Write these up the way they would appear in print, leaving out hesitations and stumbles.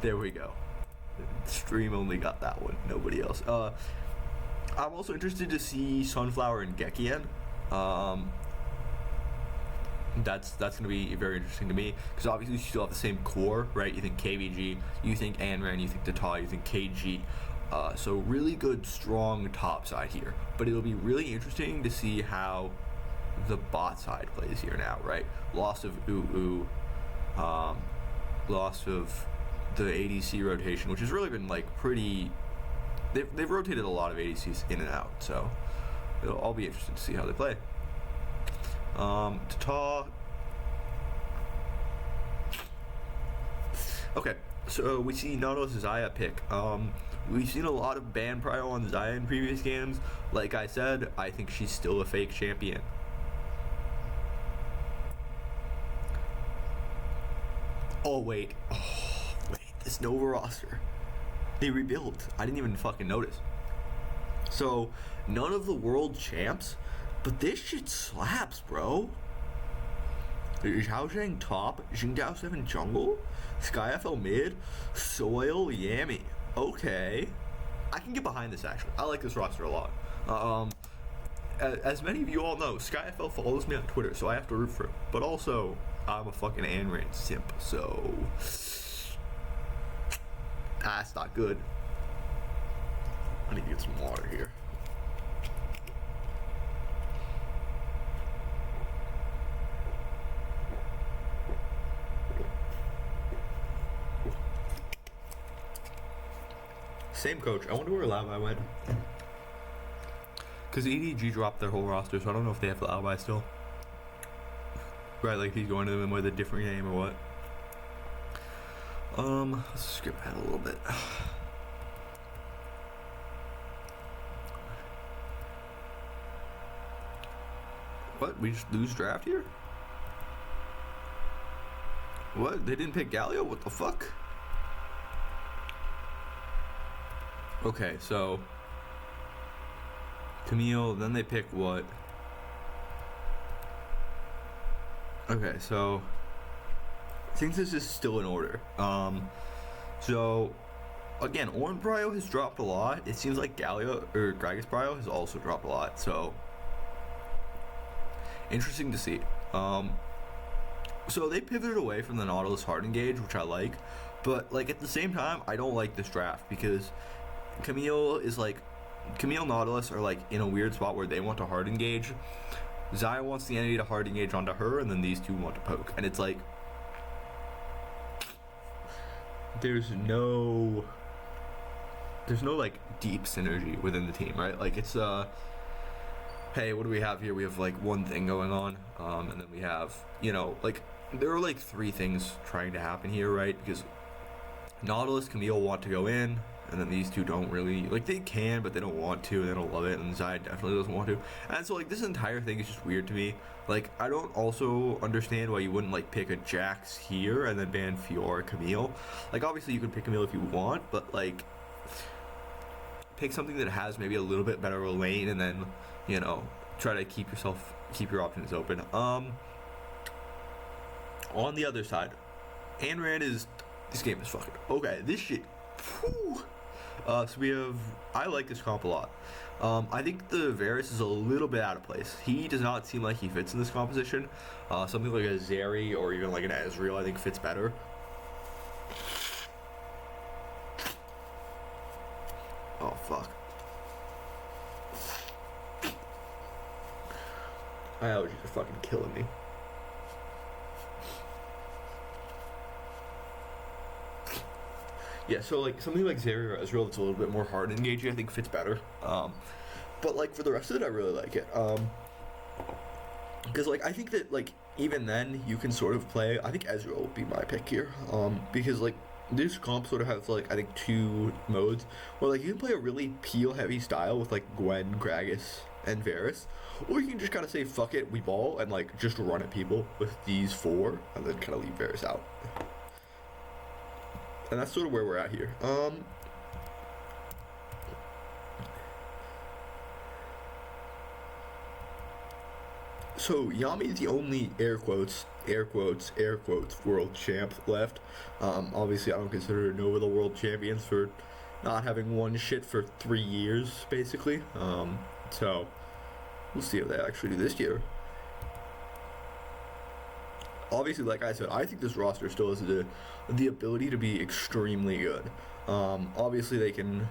There we go. Stream only got that one. Nobody else. I'm also interested to see Sunflower and Gekian. That's going to be very interesting to me because obviously you still have the same core, right? You think KBG, you think Anran, you think Tata, you think KG. So really good, strong top side here. But it'll be really interesting to see how the bot side plays here now, right? Loss of UU, loss of the ADC rotation, which has really been like pretty. They've rotated a lot of ADCs in and out, so I'll be interested to see how they play. Tata. Okay, so we see Nautilus Xayah pick. We've seen a lot of ban prio on Xayah in previous games. Like I said, I think she's still a fake champion. Oh wait, this Nova roster. They rebuilt. I didn't even fucking notice. So, none of the world champs, but this shit slaps, bro. Zhao Zhang top, Jingdao 7 jungle, SkyFL mid, Soil Yami. Okay. I can get behind this actually. I like this roster a lot. As many of you all know, SkyFL follows me on Twitter, so I have to root for him. But also, I'm a fucking Anran simp, so that's not good. I need to get some water here. Same coach. I wonder where Labai went. Because EDG dropped their whole roster, so I don't know if they have Labai still. Right, like he's going to them with a different game or what. Let's skip ahead a little bit. What? We just lose draft here? What? They didn't pick Galio? What the fuck? Okay, so Camille, then they pick what? Okay, so I think this is still in order. So again, Orin Prio has dropped a lot. It seems like Galio or Gragas Prio has also dropped a lot. So interesting to see. So they pivoted away from the Nautilus hard engage, which I like, but like at the same time, I don't like this draft because Camille Nautilus are like in a weird spot where they want to hard engage. Xayah wants the enemy to hard engage onto her, and then these two want to poke. And it's like there's no like deep synergy within the team, right? Like it's hey, what do we have here? We have like one thing going on, and then we have, you know, like there are like three things trying to happen here, right? Because Nautilus, Camille want to go in, and then these two don't really, like they can, but they don't want to, they don't love it, and Xayah definitely doesn't want to. And so like this entire thing is just weird to me. Like I don't also understand why you wouldn't like pick a Jax here and then ban Fiora Camille. Like obviously you can pick Camille if you want, but like pick something that has maybe a little bit better of a lane, and then, you know, try to keep your options open. On the other side, Anran this game is fucking okay. This shit. Whew. So we have. I like this comp a lot. I think the Varus is a little bit out of place. He does not seem like he fits in this composition. Something like a Zeri or even like an Ezreal, I think fits better. Oh fuck. My allergies are fucking killing me. Yeah, so like something like Zeri or Ezreal that's a little bit more hard engaging, I think fits better. But like for the rest of it, I really like it. Because like I think that like even then you can sort of play. I think Ezreal would be my pick here. Because like this comp sort of has like I think two modes where like you can play a really peel heavy style with like Gwen, Gragas, and Varus, or you can just kind of say fuck it, we ball and like just run at people with these four and then kind of leave Varus out. And that's sort of where we're at here. So Yami's the only air quotes world champ left. Obviously, I don't consider Nova the world champions for not having won shit for 3 years, basically. So we'll see how they actually do this year. Obviously, like I said, I think this roster still has the ability to be extremely good. Obviously, they can.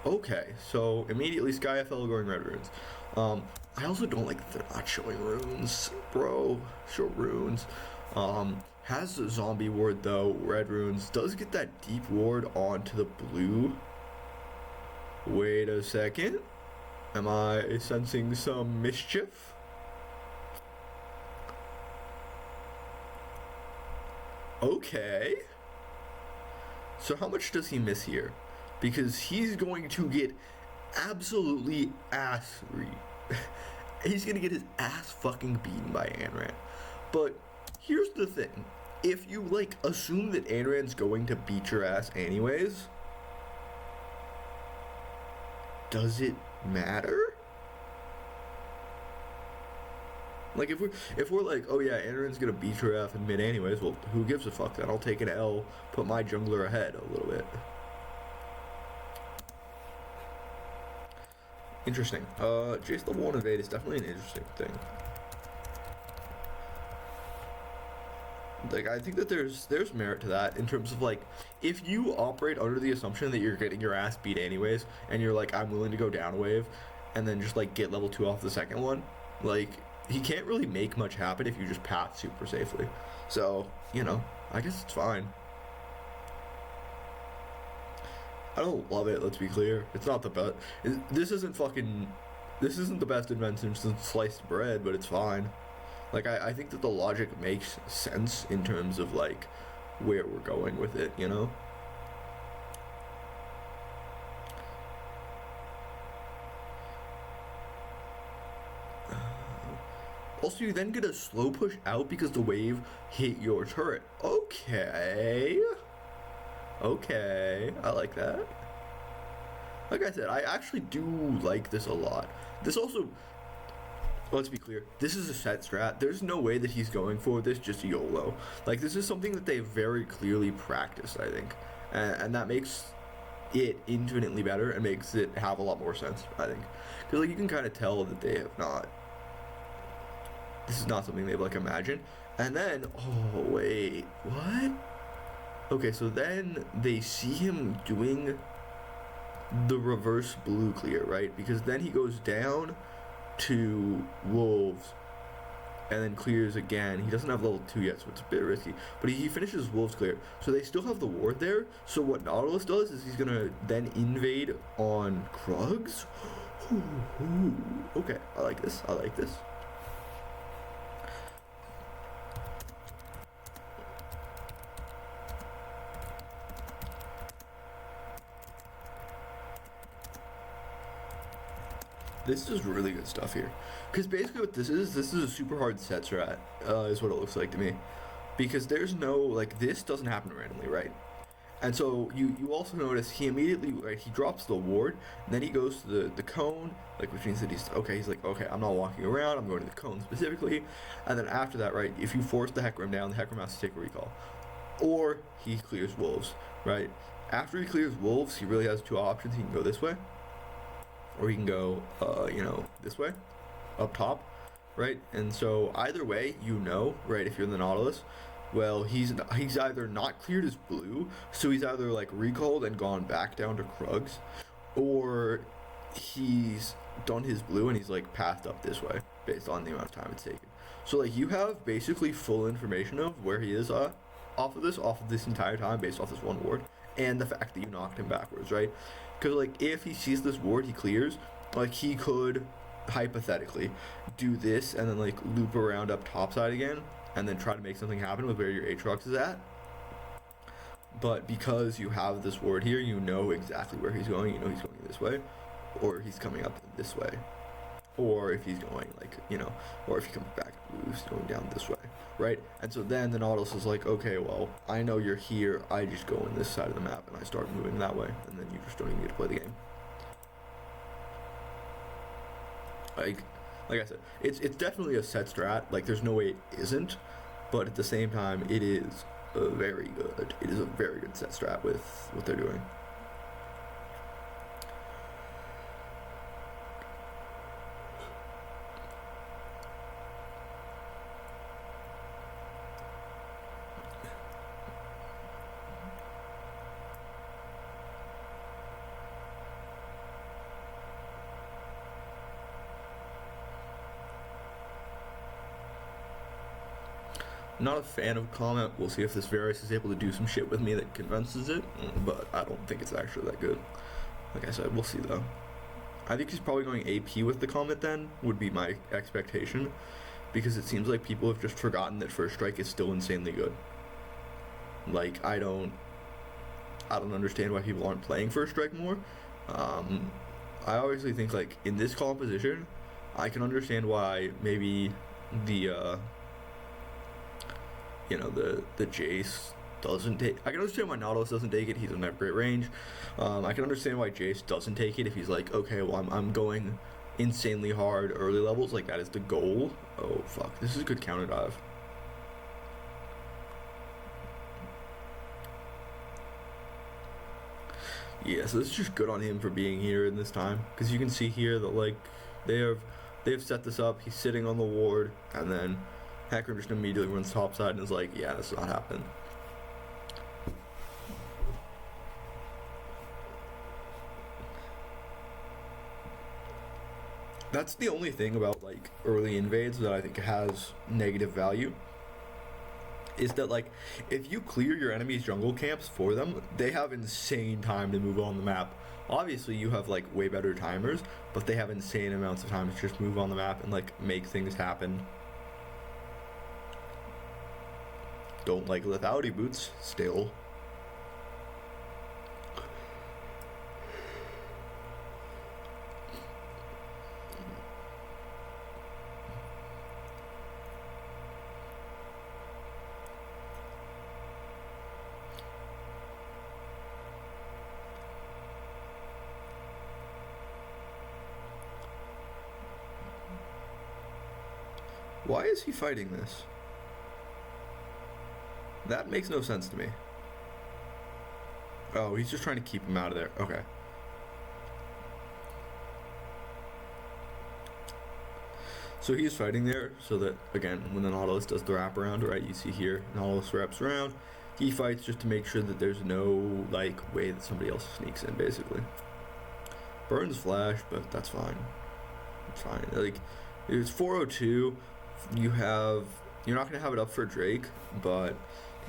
Okay, so immediately SkyFL going Red Runes. I also don't like that they're not showing runes, bro. Show runes. Has a zombie ward though. Red Runes does get that deep ward onto the blue. Wait a second. Am I sensing some mischief? Okay. So how much does he miss here? Because he's going to get absolutely he's gonna get his ass fucking beaten by Anran. But here's the thing. If you like assume that Anran's going to beat your ass anyways, does it matter? Like if we're like, oh yeah, Anran's gonna beat your ass in mid anyways, well, who gives a fuck? Then I'll take an L, put my jungler ahead a little bit. Interesting. Jace level 1 evade is definitely an interesting thing. Like, I think that there's merit to that in terms of, like, if you operate under the assumption that you're getting your ass beat anyways, and you're like, I'm willing to go down a wave, and then just, like, get level 2 off the second one, like, he can't really make much happen if you just path super safely. So, you know, I guess it's fine. I don't love it, let's be clear. It's not the best. This isn't the best invention since sliced bread, but it's fine. Like, I think that the logic makes sense in terms of, like, where we're going with it, you know? Also, you then get a slow push out because the wave hit your turret. Okay. Okay, I like that. Like I said, I actually do like this a lot. This also, let's be clear, this is a set strat. There's no way that he's going for this just YOLO. Like, this is something that they very clearly practiced, I think. And that makes it infinitely better and makes it have a lot more sense, I think. Because, like, you can kind of tell that they have not, this is not something they've, like, imagined. And then, oh, wait, what? Okay, so then they see him doing the reverse blue clear, right? Because then he goes down to Wolves and then clears again. He doesn't have level 2 yet, so it's a bit risky. But he finishes Wolves clear. So they still have the ward there. So what Nautilus does is he's going to then invade on Krugs. Ooh, okay, I like this. I like this. This is really good stuff here. Because basically what this is a super hard set strat, is what it looks like to me. Because there's no, like, this doesn't happen randomly, right? And so you also notice he immediately, right, he drops the ward, and then he goes to the cone, like, which means that he's like, okay, I'm not walking around, I'm going to the cone specifically. And then after that, right, if you force the Hecarim down, the Hecarim has to take a recall. Or he clears Wolves, right? After he clears Wolves, he really has two options. He can go this way, or you can go, you know, this way, up top, right? And so either way, you know, right, if you're in the Nautilus, well, he's either not cleared his blue, so he's either, like, recalled and gone back down to Krugs, or he's done his blue and he's, like, pathed up this way, based on the amount of time it's taken. So, like, you have basically full information of where he is off of this entire time, based off this one ward, and the fact that you knocked him backwards, right? Because, like, if he sees this ward, he clears. Like, he could, hypothetically, do this and then, like, loop around up topside again and then try to make something happen with where your Aatrox is at. But because you have this ward here, you know exactly where he's going. You know he's going this way, or he's coming up this way. Or if he's going, like, you know, or if he comes back, he's going down this way, right? And so then the Nautilus is like, okay, well, I know you're here, I just go in this side of the map and I start moving that way, and then you just don't even get to play the game. like I said, it's definitely a set strat. Like, there's no way it isn't, but at the same time, it is very good. It is a very good set strat with what they're doing. Not a fan of comment. We'll see if this Varus is able to do some shit with me that convinces it, but I don't think it's actually that good. Like I said, we'll see though. I think he's probably going AP with the comment then, would be my expectation, because it seems like people have just forgotten that First Strike is still insanely good. Like, I don't understand why people aren't playing First Strike more. I obviously think, like, in this composition, I can understand why maybe the the Jace doesn't take. I can understand why Nautilus doesn't take it. He doesn't have great range. I can understand why Jace doesn't take it if he's like, okay, well, I'm going insanely hard early levels. Like, that is the goal. Oh, fuck. This is a good counter dive. Yeah, so this is just good on him for being here in this time. Because you can see here that, like, they've set this up. He's sitting on the ward, and then Hacker just immediately runs topside and is like, yeah, this is not happening. That's the only thing about, like, early invades that I think has negative value, is that, like, if you clear your enemy's jungle camps for them, they have insane time to move on the map. Obviously, you have, like, way better timers, but they have insane amounts of time to just move on the map and, like, make things happen. Don't like lethality boots, still. Why is he fighting this? That makes no sense to me. Oh, he's just trying to keep him out of there. Okay. So he's fighting there so that, again, when the Nautilus does the wraparound, right, you see here, Nautilus wraps around. He fights just to make sure that there's no, like, way that somebody else sneaks in, basically. Burns flash, but that's fine. It's fine. Like, it's 402. You're not going to have it up for Drake, but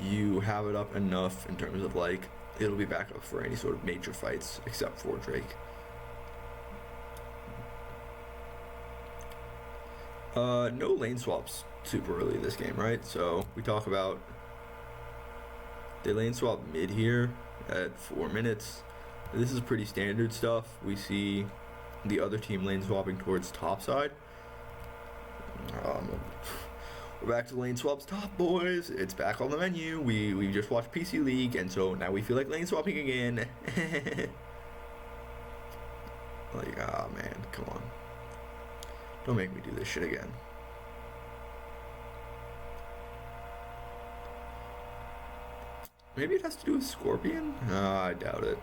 you have it up enough in terms of, like, it'll be back up for any sort of major fights except for Drake. No lane swaps super early this game, right? So we talk about they lane swap mid here at 4 minutes. This is pretty standard stuff. We see the other team lane swapping towards top side. We're back to lane swaps top, boys. It's back on the menu. We just watched PC League, and so now we feel like lane swapping again. Like, ah, man, come on. Don't make me do this shit again. Maybe it has to do with Scorpion? I doubt it.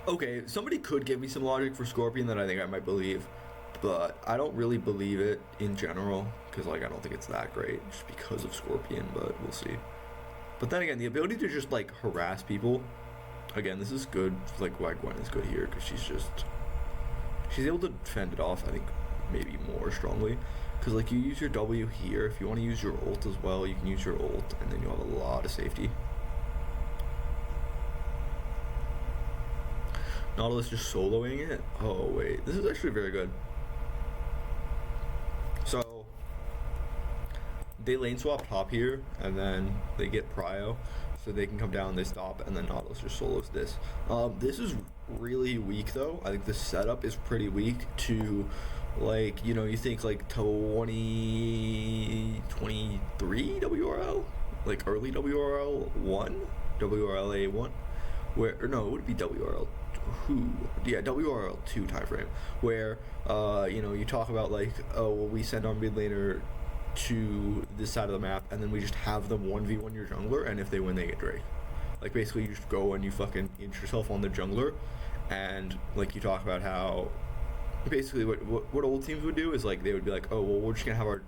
Okay, somebody could give me some logic for Scorpion that I think I might believe, but I don't really believe it in general, because, like, I don't think it's that great just because of Scorpion, but we'll see. But then again, the ability to just, like, harass people, again, this is good, like, why Gwen is good here, because she's able to fend it off, I think, maybe more strongly, because, like, you use your W here. If you want to use your ult as well, you can use your ult, and then you'll have a lot of safety. Nautilus just soloing it? Oh, wait. This is actually very good. So, they lane swap top here, and then they get prio, so they can come down, they stop, and then Nautilus just solos this. This is really weak, though. I think the setup is pretty weak to, like, you know, you think, like, 2023 WRL? Like, early WRL 1? WRLA 1? Where, or no, it would be WRL WRL2 time frame where you talk about like, oh well, we send our mid laner to this side of the map and then we just have them 1v1 your jungler, and if they win they get Drake. Like basically you just go and you fucking inch yourself on the jungler, and like you talk about how basically what old teams would do is like they would be like, oh well, we're just gonna have our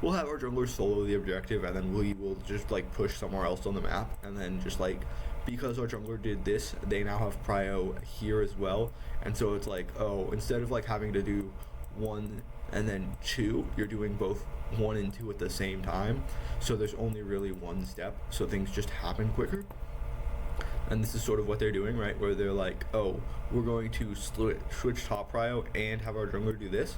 we'll have our jungler solo the objective, and then we will just like push somewhere else on the map, and then just like because our jungler did this, they now have prio here as well, and so it's like, oh, instead of like having to do 1 and then 2, you're doing both 1 and 2 at the same time, so there's only really one step, so things just happen quicker. And this is sort of what they're doing, right, where they're like, oh, we're going to switch top prio and have our jungler do this,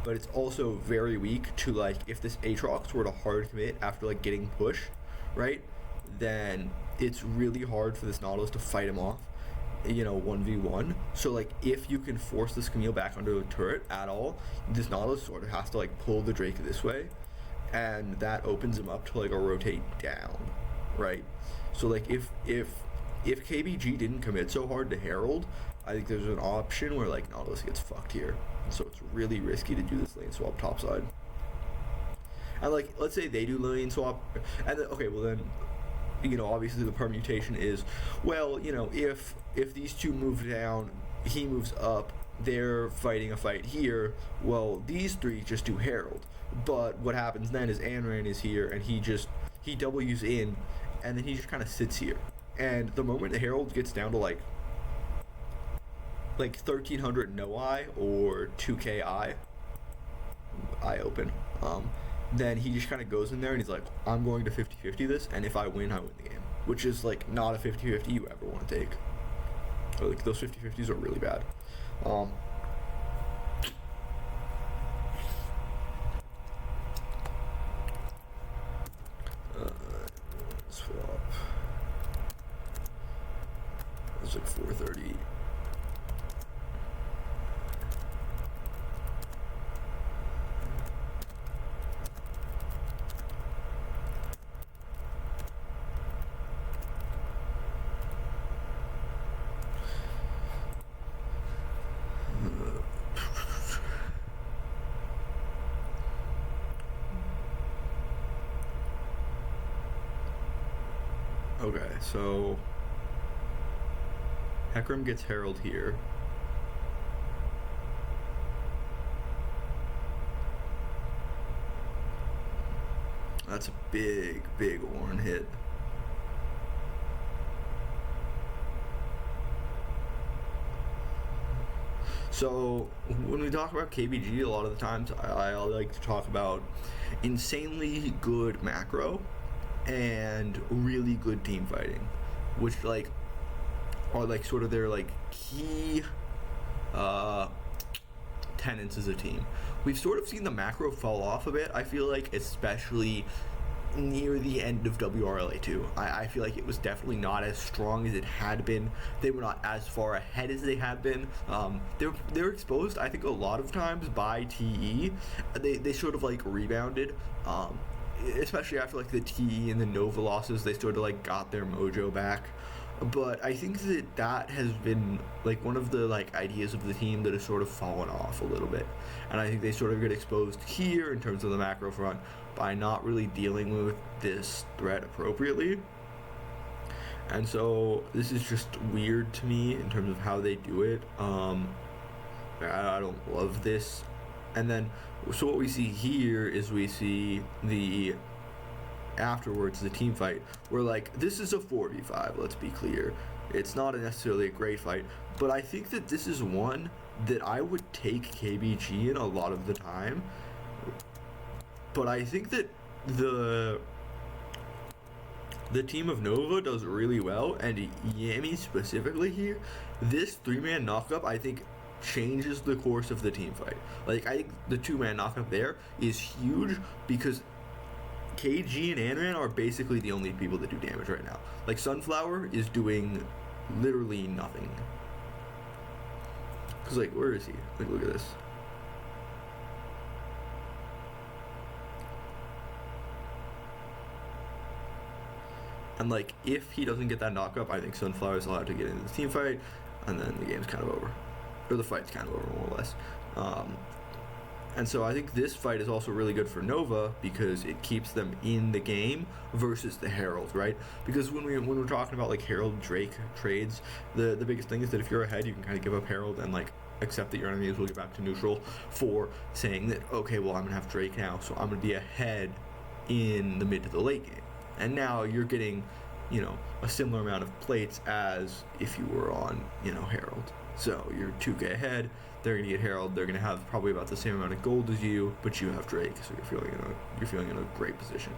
but it's also very weak to like, if this Aatrox were to hard commit after like getting pushed, right, then it's really hard for this Nautilus to fight him off, 1v1. So like if you can force this Camille back under the turret at all, this Nautilus sort of has to like pull the Drake this way, and that opens him up to like a rotate down, right? So like if KBG didn't commit so hard to Herald, I think there's an option where like Nautilus gets fucked here, and so it's really risky to do this lane swap topside. And like let's say they do lane swap, and then okay, well then obviously the permutation is, well, if these two move down, he moves up, they're fighting a fight here, well, these three just do Herald. But what happens then is Anran is here, and he W's in, and then he just kind of sits here. And the moment the Herald gets down to like 1300 no I or 2k I open, then he just kind of goes in there and he's like, I'm going to 50-50 this, and if I win the game, which is like not a 50-50 you ever want to take. Or, like those 50-50s are really bad. Swap. It's like 430. Okay, so Hecarim gets Herald here. That's a big Ornn hit. So when we talk about KBG, a lot of the times I like to talk about insanely good macro and really good team fighting, which like are like sort of their like key tenets as a team. We've sort of seen the macro fall off a bit, I feel like, especially near the end of WRLA2. I feel like it was definitely not as strong as it had been. They were not as far ahead as they had been. They're exposed, I think, a lot of times by TE. They sort of like rebounded, especially after like the TE and the Nova losses. They sort of like got their mojo back. But I think that has been like one of the like ideas of the team that has sort of fallen off a little bit, and I think they sort of get exposed here in terms of the macro front by not really dealing with this threat appropriately. And so this is just weird to me in terms of how they do it. I don't love this. And then so what we see here is we see afterwards the team fight, where like this is a 4v5, let's be clear, it's not necessarily a great fight, but I think that this is one that I would take KBG in a lot of the time. But I think that the team of Nova does really well, and Yami specifically here, this 3-man knockup I think changes the course of the team fight. Like I think the 2-man knockup there is huge because KG and Anran are basically the only people that do damage right now. Like Sunflower is doing literally nothing. Cause like, where is he? Like, look at this. And like, if he doesn't get that knockup, I think Sunflower is allowed to get into the team fight. and then the game's kind of over, or the fight's kind of over more or less. And so I think this fight is also really good for Nova because it keeps them in the game versus the Herald, right? Because when we're talking about like Herald Drake trades, the biggest thing is that if you're ahead, you can kind of give up Herald and like accept that your enemies will get back to neutral for saying that, okay, well, I'm gonna have Drake now, so I'm gonna be ahead in the mid to the late game. And now you're getting, you know, a similar amount of plates as if you were on, you know, Herald. So you're 2k ahead, they're gonna get Herald, they're gonna have probably about the same amount of gold as you, but you have Drake, so you're feeling in a great position.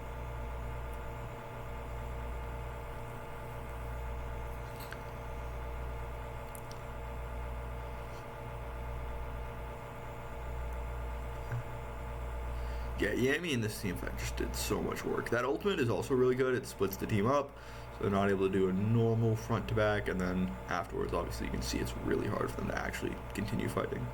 Yeah, Yami in this team fight just did so much work. That ultimate is also really good. It splits the team up, so they're not able to do a normal front to back, and then afterwards, obviously, you can see it's really hard for them to actually continue fighting.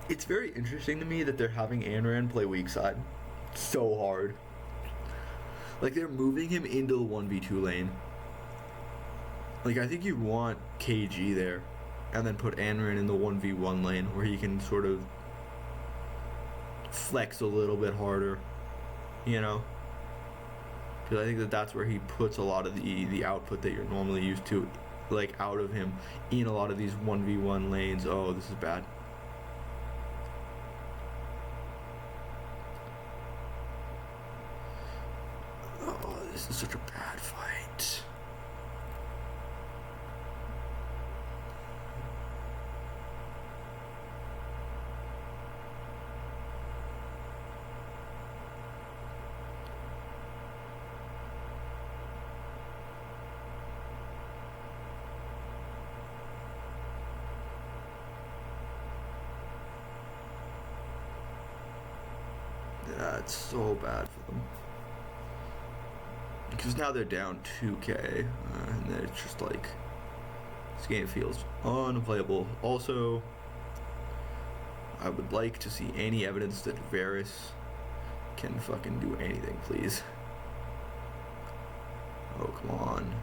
It's very interesting to me that they're having Anran play weak side so hard. Like, they're moving him into the 1v2 lane. Like, I think you want KG there, and then put Anran in the 1v1 lane where he can sort of flex a little bit harder, you know? Because I think that that's where he puts a lot of the output that you're normally used to, like, out of him in a lot of these 1v1 lanes. Oh, this is bad. Oh, this is such a bad fight. Yeah, it's so bad for them. Because now they're down 2k, and then it's just like, this game feels unplayable. Also, I would like to see any evidence that Varus can fucking do anything, please. Oh, come on.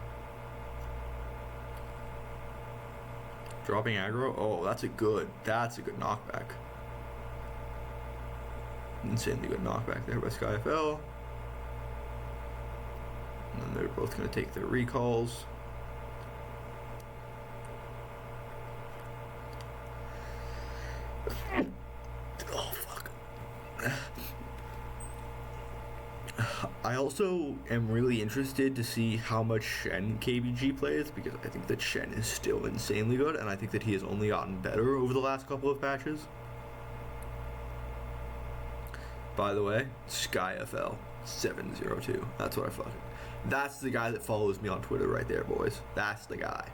Dropping aggro? Oh, that's a good knockback. Insanely good knockback there by SkyFL. And then they're both going to take their recalls. Oh, fuck. I also am really interested to see how much Shen KBG plays, because I think that Shen is still insanely good, and I think that he has only gotten better over the last couple of patches. By the way, SkyFL 702. That's what I fucking... That's the guy that follows me on Twitter right there, boys. That's the guy.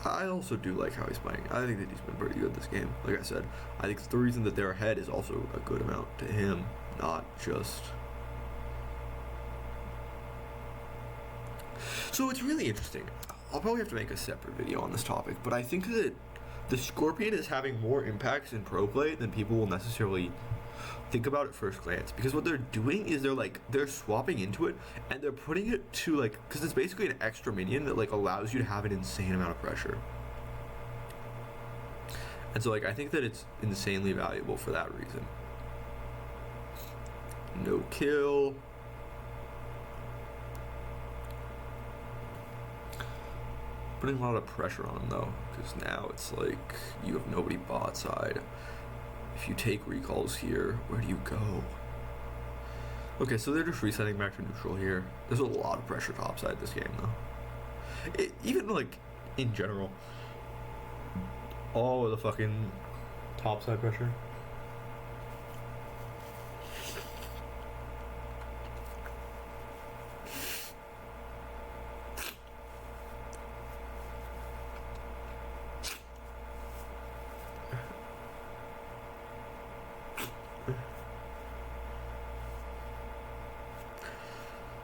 I also do like how he's playing. I think that he's been pretty good this game. Like I said, I think the reason that they're ahead is also a good amount to him, not just... So it's really interesting. I'll probably have to make a separate video on this topic, but I think that the Scorpion is having more impacts in pro play than people will necessarily think about at first glance, because what they're doing is they're swapping into it and they're putting it to, like, because it's basically an extra minion that, like, allows you to have an insane amount of pressure. And so, like, I think that it's insanely valuable for that reason. No kill. Putting a lot of pressure on him though, because now it's like you have nobody bot side. If you take recalls here, where do you go? Okay, so they're just resetting back to neutral here. There's a lot of pressure topside this game though. Even like in general, all of the fucking topside pressure.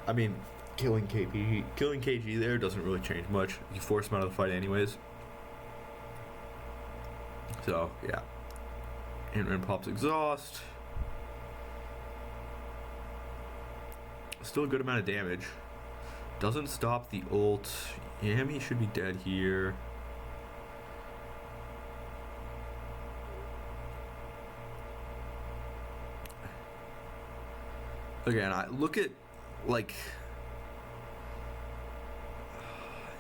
I mean, killing KG there doesn't really change much. You force him out of the fight anyways. So, yeah. And pops exhaust. Still a good amount of damage. Doesn't stop the ult. Yami should be dead here. Again, I look at, like,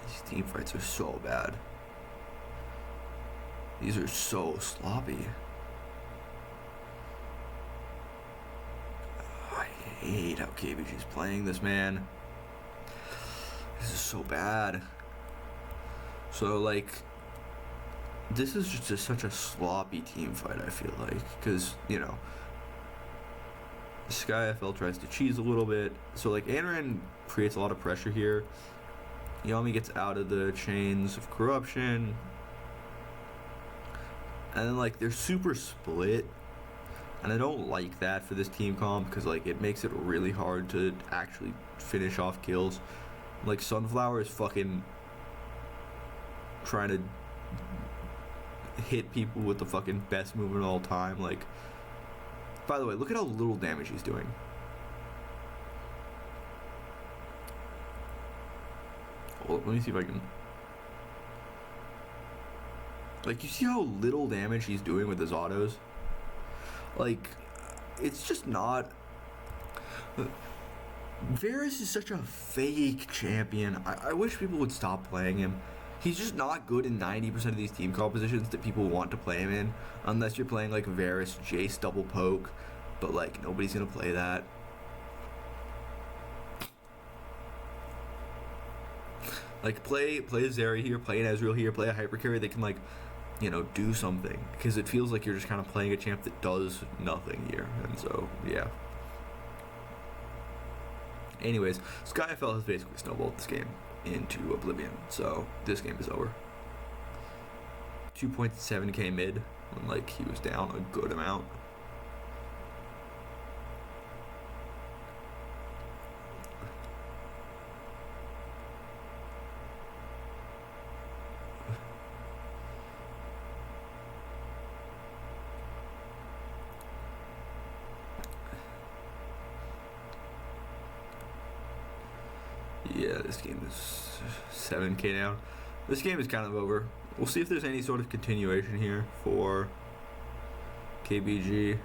these team fights are so bad. These are so sloppy. I hate how KBG is playing this, man. This is so bad. So, like, this is just such a sloppy team fight, I feel like. Because, you know, SkyFL tries to cheese a little bit. So, like, Anran creates a lot of pressure here. Yami gets out of the chains of corruption. And then, like, they're super split. And I don't like that for this team comp because, like, it makes it really hard to actually finish off kills. Like, Sunflower is fucking trying to hit people with the fucking best move of all time. Like, by the way, look at how little damage he's doing. Well, let me see if I can... Like, you see how little damage he's doing with his autos? Like, it's just not... Varus is such a fake champion. I wish people would stop playing him. He's just not good in 90% of these team compositions that people want to play him in. Unless you're playing, like, Varus, Jace, double poke. But, like, nobody's gonna play that. Like, play a Zeri here, play an Ezreal here, play a hyper carry that can, like, you know, do something. Because it feels like you're just kind of playing a champ that does nothing here. And so, yeah. Anyways, SkyFL has basically snowballed this game into oblivion. So, this game is over. 2.7k mid, when, like, he was down a good amount. Yeah, this game is 7k now. This game is kind of over. We'll see if there's any sort of continuation here for KBG.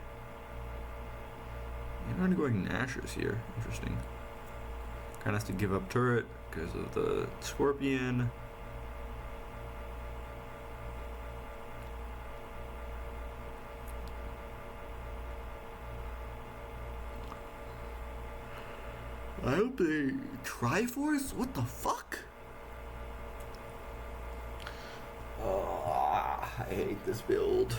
I'm going Nashers here. Interesting. Kind of has to give up turret because of the Scorpion. I hope they Triforce? What the fuck? Oh, I hate this build.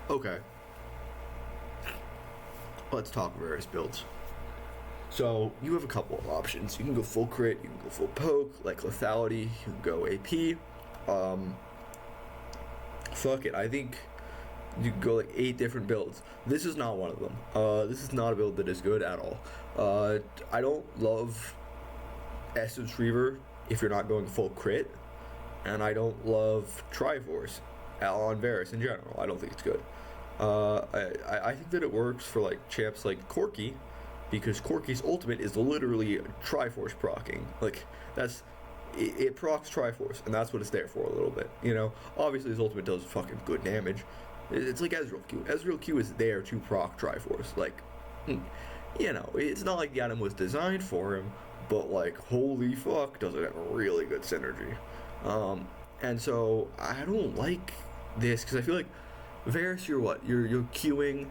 Okay. Let's talk various builds. So, you have a couple of options. You can go full crit, you can go full poke, like lethality, you can go AP. Fuck it, I think you can go like 8 different builds. This is not one of them. This is not a build that is good at all. I don't love Essence Reaver if you're not going full crit, and I don't love Triforce on Varus in general. I don't think it's good. I think that it works for like champs like Corki, because Corki's ultimate is literally Triforce procking. Like, that's it procs Triforce, and that's what it's there for a little bit. You know, obviously his ultimate does fucking good damage. It's like Ezreal Q. Ezreal Q is there to proc Triforce. Like, you know, it's not like the item was designed for him, but like, holy fuck, does it have a really good synergy. And so I don't like this because I feel like Varus, you're what? You're Qing,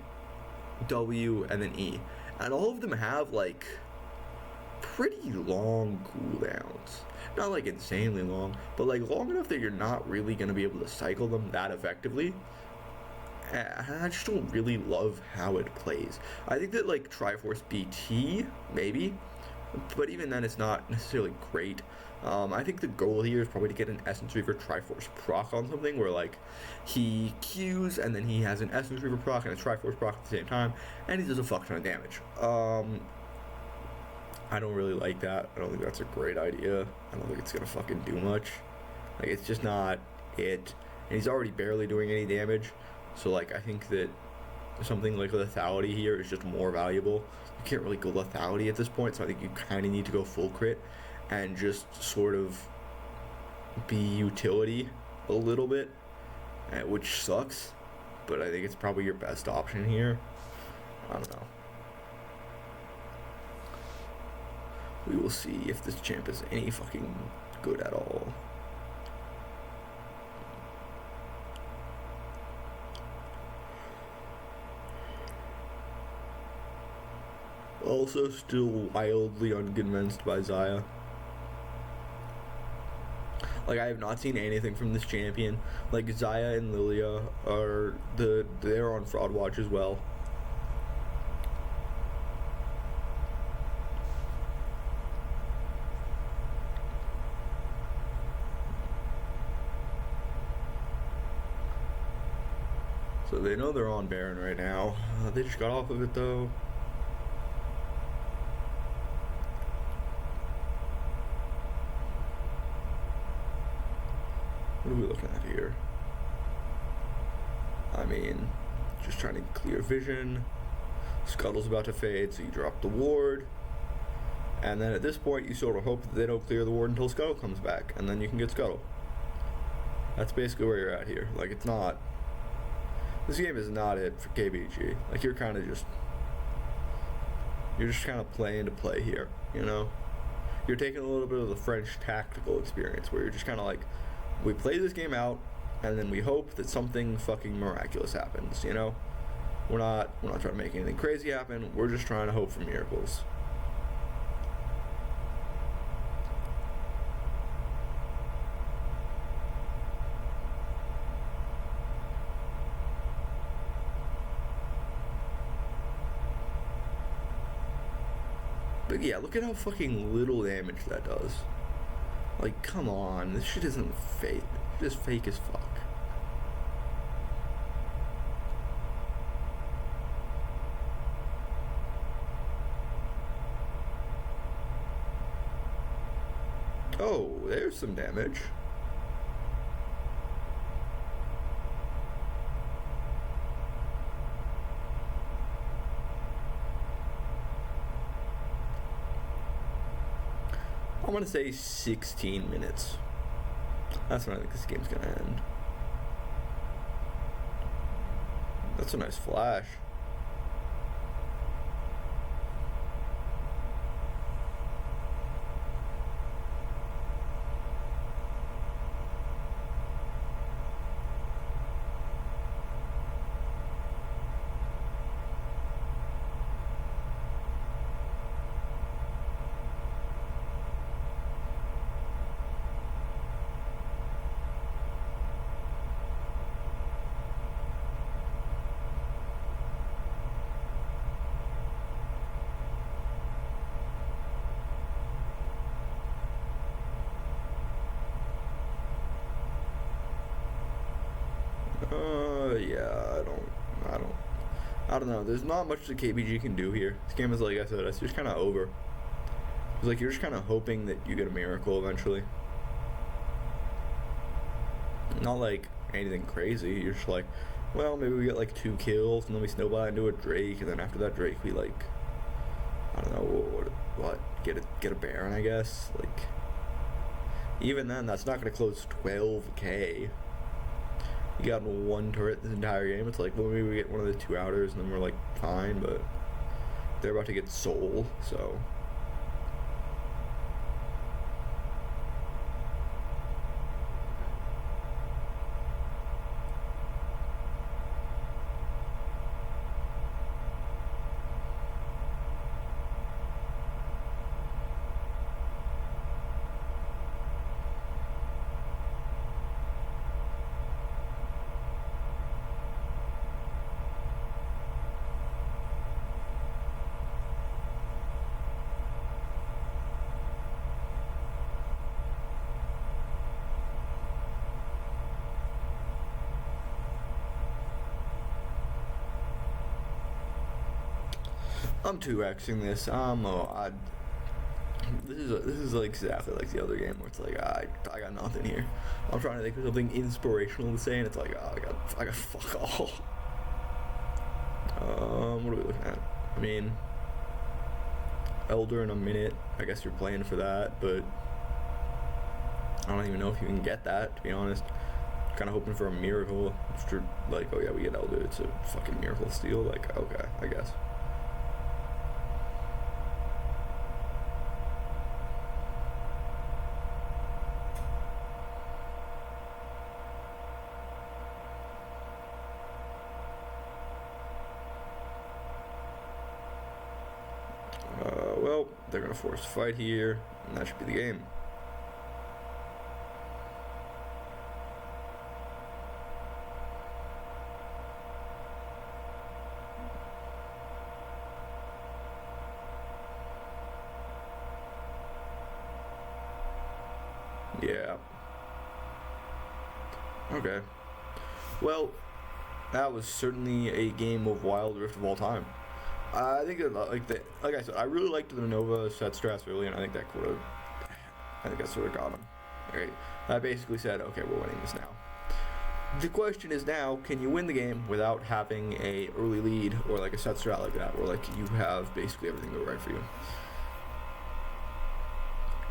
W, and then E. And all of them have, like, pretty long cooldowns. Not, like, insanely long, but, like, long enough that you're not really going to be able to cycle them that effectively. And I just don't really love how it plays. I think that, like, Triforce BT, maybe, but even then, it's not necessarily great. I think the goal here is probably to get an Essence Reaver Triforce proc on something where, like, he Qs and then he has an Essence Reaver proc and a Triforce proc at the same time, and he does a fuck ton of damage. I don't really like that. I don't think that's a great idea. I don't think it's gonna fucking do much. Like, it's just not it. And he's already barely doing any damage, so, like, I think that something like lethality here is just more valuable. You can't really go lethality at this point, so I think you kind of need to go full crit and just sort of be utility a little bit, which sucks, but I think it's probably your best option here. I don't know. We will see if this champ is any fucking good at all. Also still wildly unconvinced by Xayah. Like, I have not seen anything from this champion. Like, Xayah and Lilia are they're on Fraud Watch as well. So they know they're on Baron right now. They just got off of it though. What are we looking at here? I mean, just trying to clear vision. Scuttle's about to fade, so you drop the ward. And then at this point, you sort of hope that they don't clear the ward until Scuttle comes back, and then you can get Scuttle. That's basically where you're at here. Like, it's not... This game is not it for KBG. Like, you're kind of just... You're just kind of playing to play here, you know? You're taking a little bit of the French tactical experience, where you're just kind of like, we play this game out, and then we hope that something fucking miraculous happens, you know? We're not trying to make anything crazy happen. We're just trying to hope for miracles. But yeah, look at how fucking little damage that does. Like, come on, this shit isn't fake. It's just fake as fuck. Oh, there's some damage. I'm gonna say 16 minutes. That's when I think this game's gonna end. That's a nice flash. Yeah, I don't know. There's not much that KBG can do here. This game is, like I said, it's just kind of over. It's like you're just kind of hoping that you get a miracle eventually. Not like anything crazy. You're just like, well, maybe we get like 2 kills and then we snowball into a Drake, and then after that Drake we like, I don't know what get a Baron, I guess. Like, even then, that's not gonna close 12k. You got 1 turret this entire game. It's like, well, maybe we get one of the 2 outers and then we're like fine, but they're about to get soul, so. I'm 2xing this. This is like exactly like the other game where it's like I got nothing here. I'm trying to think of something inspirational to say, and it's like I got fuck all. What are we looking at? I mean, Elder in a minute. I guess you're playing for that, but I don't even know if you can get that, to be honest. Kind of hoping for a miracle. After, like, oh yeah, we get Elder. It's a fucking miracle steal. Like, okay, I guess. Well, they're gonna force a fight here, and that should be the game. Yeah. Okay. Well, that was certainly a game of Wild Rift of all time. I think that, like I said, I really liked the Nova set strats early, and I think that sort of got him. Right? I basically said, okay, we're winning this now. The question is now, can you win the game without having a early lead or like a set strat like that, where like you have basically everything go right for you?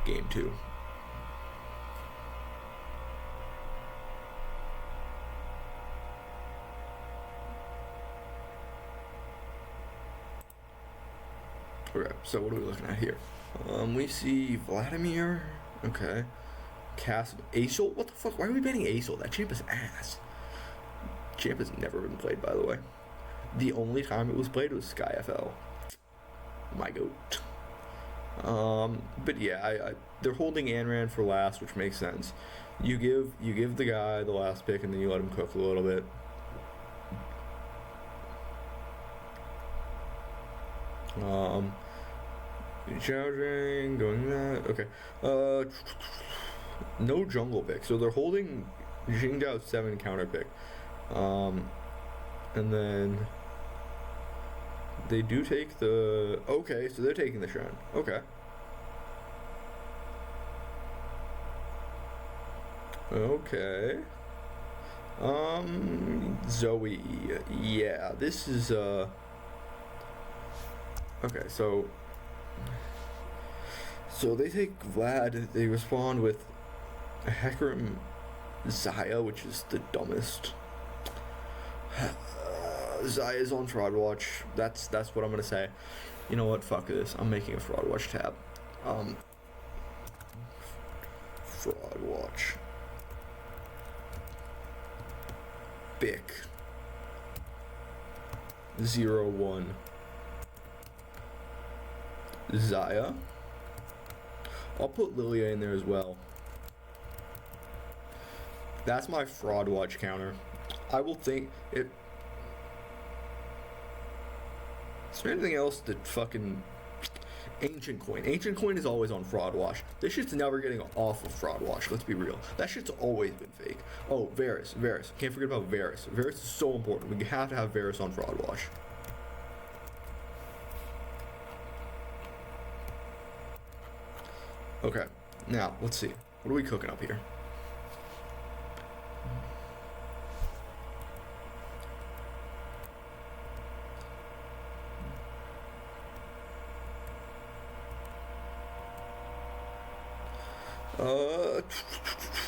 Game 2. Okay, so what are we looking at here? We see Vladimir. Okay. Cast Aesol? What the fuck? Why are we banning Aesol? That champ is ass. Champ has never been played, by the way. The only time it was played was SkyFL. My goat. But yeah, they're holding Anran for last, which makes sense. You give the guy the last pick, and then you let him cook a little bit. Charging, going that. Okay. No jungle pick. So they're holding Jingdao's 7 counter pick. And then they do take the. Okay, so they're taking the Shen. Okay. Okay. Zoe. Yeah, this is okay, so they take Vlad, they respond with Hecarim Xayah, which is the dumbest. Xayah's on Fraud Watch. That's what I'm gonna say. You know what? Fuck this. I'm making a Fraud Watch tab. Fraud Watch. Bic. 01. Xayah. I'll put Lilia in there as well. That's my Fraud Watch counter. I will think it. Is there anything else that fucking Ancient Coin? Ancient Coin is always on Fraud Watch. This shit's never getting off of Fraud Watch. Let's be real. That shit's always been fake. Oh, Varus. Can't forget about Varus. Varus is so important. We have to have Varus on Fraud Watch. Okay, now let's see. What are we cooking up here?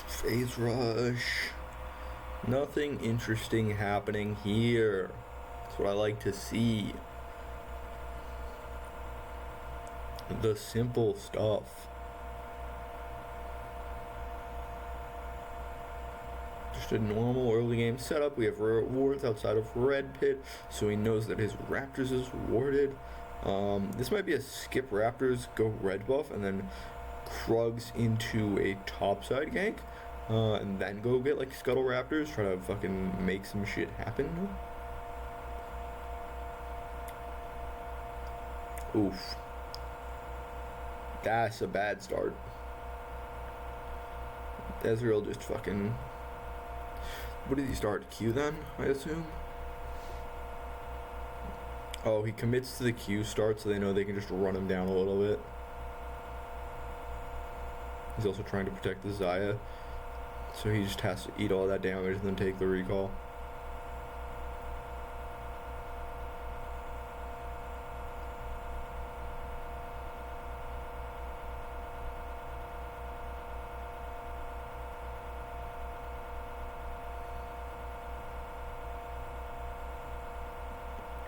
Phase rush. Nothing interesting happening here. That's what I like to see. The simple stuff. Just a normal early game setup. We have rewards outside of Red Pit, so he knows that his Raptors is rewarded. This might be a skip Raptors, go red buff, and then Krugs into a topside gank, and then go get like Scuttle Raptors, try to fucking make some shit happen. Oof. That's a bad start. Ezreal just fucking. What did he start? Q then, I assume? Oh, he commits to the Q start so they know they can just run him down a little bit. He's also trying to protect the Zaya. So he just has to eat all that damage and then take the recall.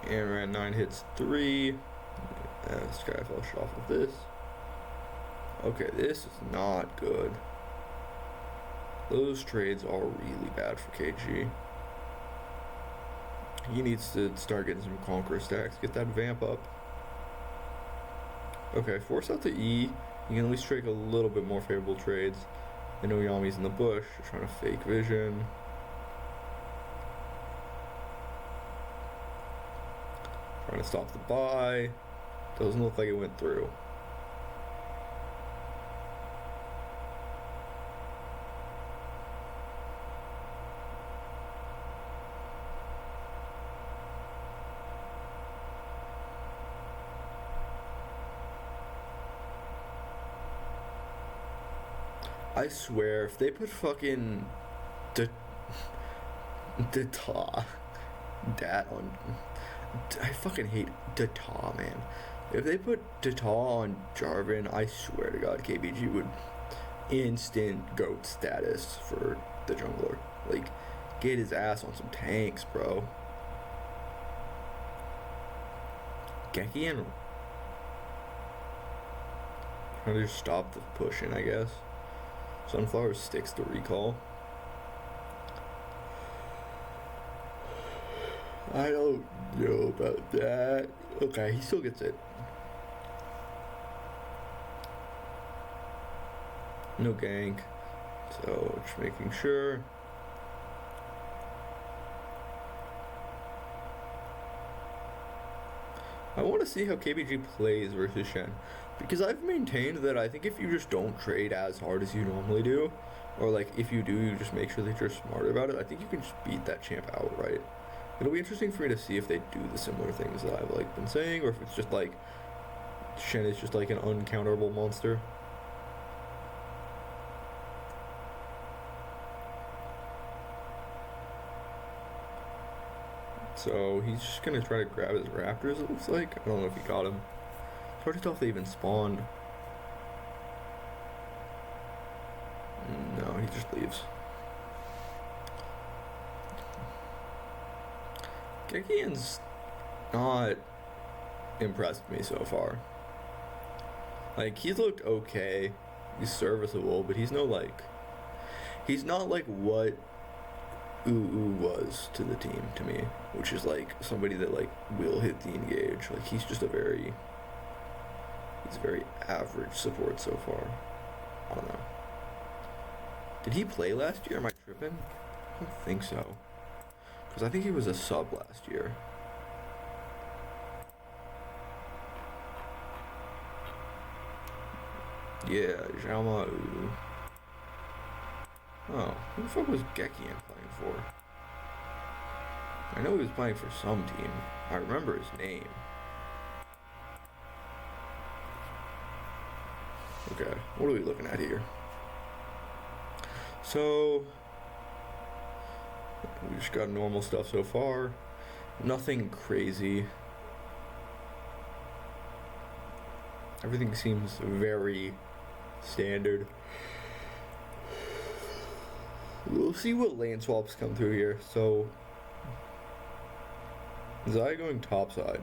And Ran 9 hits 3. Skyfall shot off of this. Okay, this is not good. Those trades are really bad for KG. He needs to start getting some Conqueror stacks. Get that Vamp up. Okay, force out the E. You can at least strike a little bit more favorable trades. I know Yami's in the bush. They're trying to fake vision. Trying to stop the buy. Doesn't look like it went through. I swear, if they put fucking Dat on, I fucking hate Data, man. If they put Data on Jarvan, I swear to God, KBG would instant GOAT status for the jungler. Like, get his ass on some tanks, bro. Geki and trying to just stop the pushing, I guess. Sunflower sticks the recall. I don't know about that. Okay, he still gets it. No gank. So, just making sure. I want to see how KBG plays versus Shen. Because I've maintained that I think if you just don't trade as hard as you normally do, or like if you do, you just make sure that you're smart about it, I think you can just beat that champ outright. It'll be interesting for me to see if they do the similar things that I've like been saying, or if it's just like Shen is just like an uncounterable monster. So he's just gonna try to grab his raptors, it looks like. I don't know if he got him. It's hard to tell if they even spawned. No, he just leaves. Gekian's not impressed me so far. Like, he's looked okay. He's serviceable, but he's no like... He's not like what Ooh was to the team, to me. Which is like somebody that like will hit the engage. Like, he's just a very... He's very average support so far. I don't know. Did he play last year? Am I tripping? I don't think so. Because I think he was a sub last year. Yeah, Xiaoma. Oh, who the fuck was Gekian playing for? I know he was playing for some team. I remember his name. Okay, what are we looking at here? So, we just got normal stuff so far. Nothing crazy. Everything seems very standard. We'll see what lane swaps come through here. So, Zai going topside.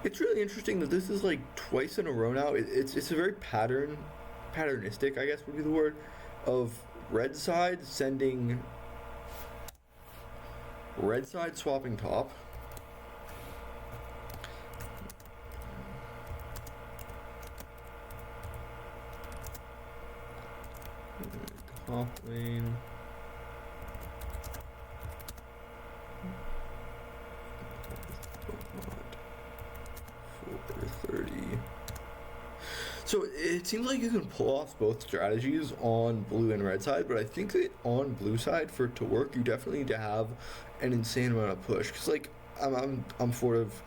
It's really interesting that this is like twice in a row now. It's a very patternistic, I guess would be the word, of red side sending red side swapping top. Top lane. So it seems like you can pull off both strategies on blue and red side, but I think that on blue side, for it to work, you definitely need to have an insane amount of push. Because like I'm sort of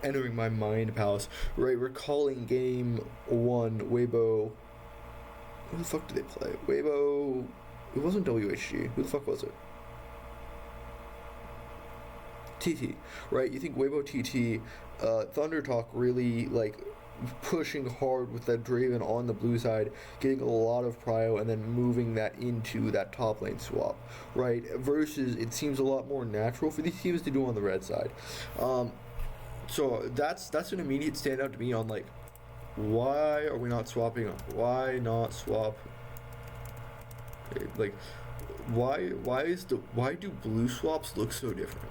entering my mind palace, right? Recalling game 1, Weibo. Who the fuck did they play? Weibo. It wasn't WHG. Who the fuck was it? TT, right? You think Weibo TT, Thunder Talk really like pushing hard with that Draven on the blue side, getting a lot of prio, and then moving that into that top lane swap, right? Versus it seems a lot more natural for these teams to do on the red side. So that's an immediate standout to me on like, why are we not swapping? Why not swap? Okay, like, why do blue swaps look so different?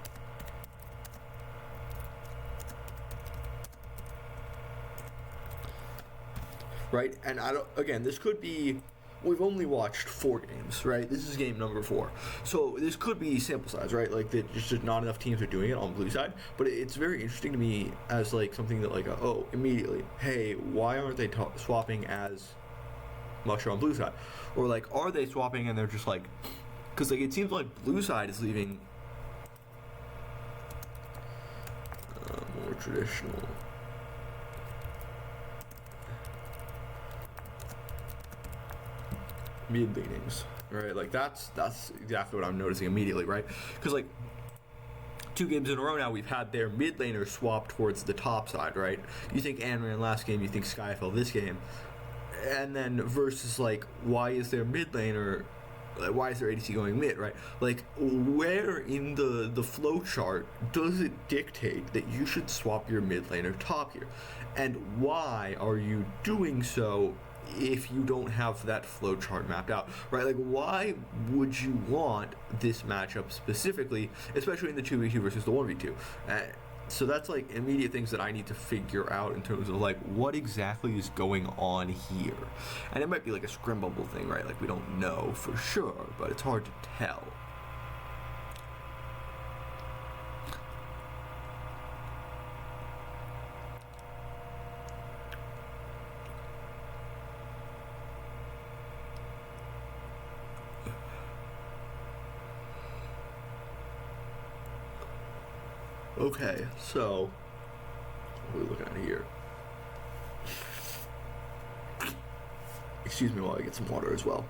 Right, and this could be, we've only watched 4 games, right? This is game number 4, so this could be sample size, right? Like that just not enough teams are doing it on blue side, but it's very interesting to me as like something that like immediately, hey, why aren't they swapping as much on blue side? Or like, are they swapping and they're just like, because like it seems like blue side is leaving more traditional. Mid lanings, right? Like that's exactly what I'm noticing immediately, right? Because like 2 games in a row now, we've had their mid laner swap towards the top side, right? You think Anran last game, you think Skyfell this game, and then versus like, why is their mid laner? Why is their ADC going mid, right? Like, where in the flow chart does it dictate that you should swap your mid laner top here? And why are you doing so if you don't have that flow chart mapped out, right? Like, why would you want this matchup specifically, especially in the 2v2 versus the 1v2? So that's like immediate things that I need to figure out in terms of like, what exactly is going on here? And it might be like a scrim bubble thing, right? Like, we don't know for sure, but it's hard to tell. Okay, so what are we looking at here? Excuse me while I get some water as well.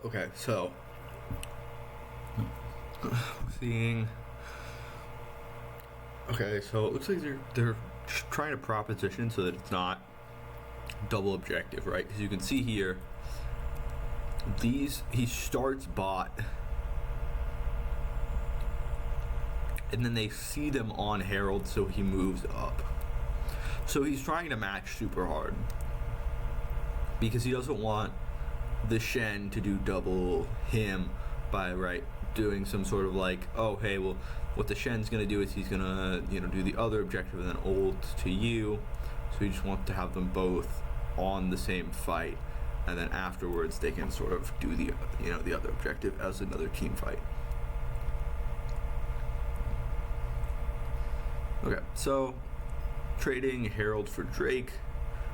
Okay, so seeing. Okay, so it looks like they're trying to proposition so that it's not double objective, right? Because you can see here, he starts bot, and then they see them on Herald, so he moves up. So he's trying to match super hard because he doesn't want the Shen to do double him by doing some sort of like, oh hey, well what the Shen's gonna do is he's gonna do the other objective and then ult to you. So he just wants to have them both on the same fight, and then afterwards they can sort of do the the other objective as another team fight. Okay, so trading Herald for Drake,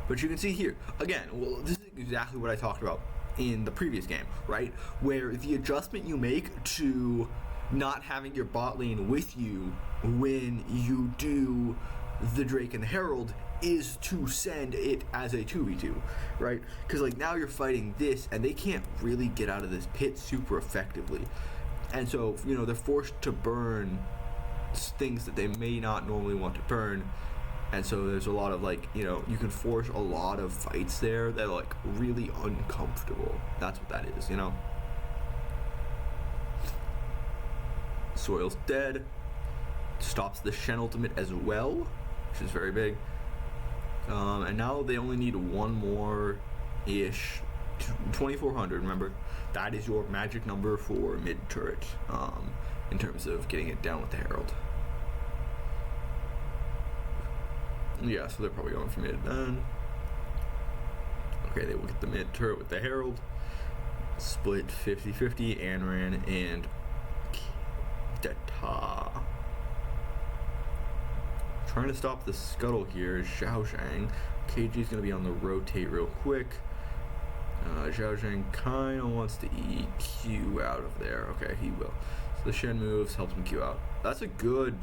but you can see here again, well, this is exactly what I talked about in the previous game, right? Where the adjustment you make to not having your bot lane with you when you do the Drake and the Herald is to send it as a 2v2, right? Because like now you're fighting this and they can't really get out of this pit super effectively, and so they're forced to burn things that they may not normally want to burn. And so there's a lot of you can force a lot of fights there that are really uncomfortable. That's what that is, Soil's dead. Stops the Shen ultimate as well, which is very big. And now they only need one more ish 2400. Remember, that is your magic number for mid turret, in terms of getting it down with the Herald. Yeah, so they're probably going for mid then. Okay, they will get the mid turret with the Herald. Split 50-50, Anran and Deta. Trying to stop the scuttle here is Zhao Zhang. KG's going to be on the rotate real quick. Zhao Zhang kind of wants to EQ out of there. Okay, he will. So the Shen moves, helps him Q out. That's a good...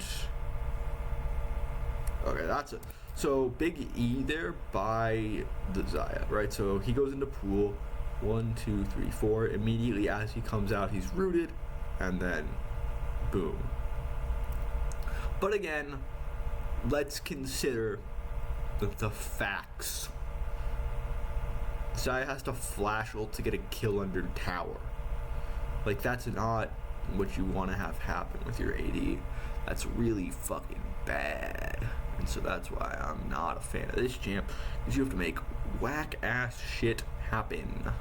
Okay, that's it. So big E there by the Xayah, right? So he goes into pool. 1, 2, 3, 4. Immediately as he comes out, he's rooted, and then boom. But again, let's consider the facts. Xayah has to flash ult to get a kill under tower. Like, that's not what you want to have happen with your AD. That's really fucking bad. And so that's why I'm not a fan of this champ, because you have to make whack ass shit happen.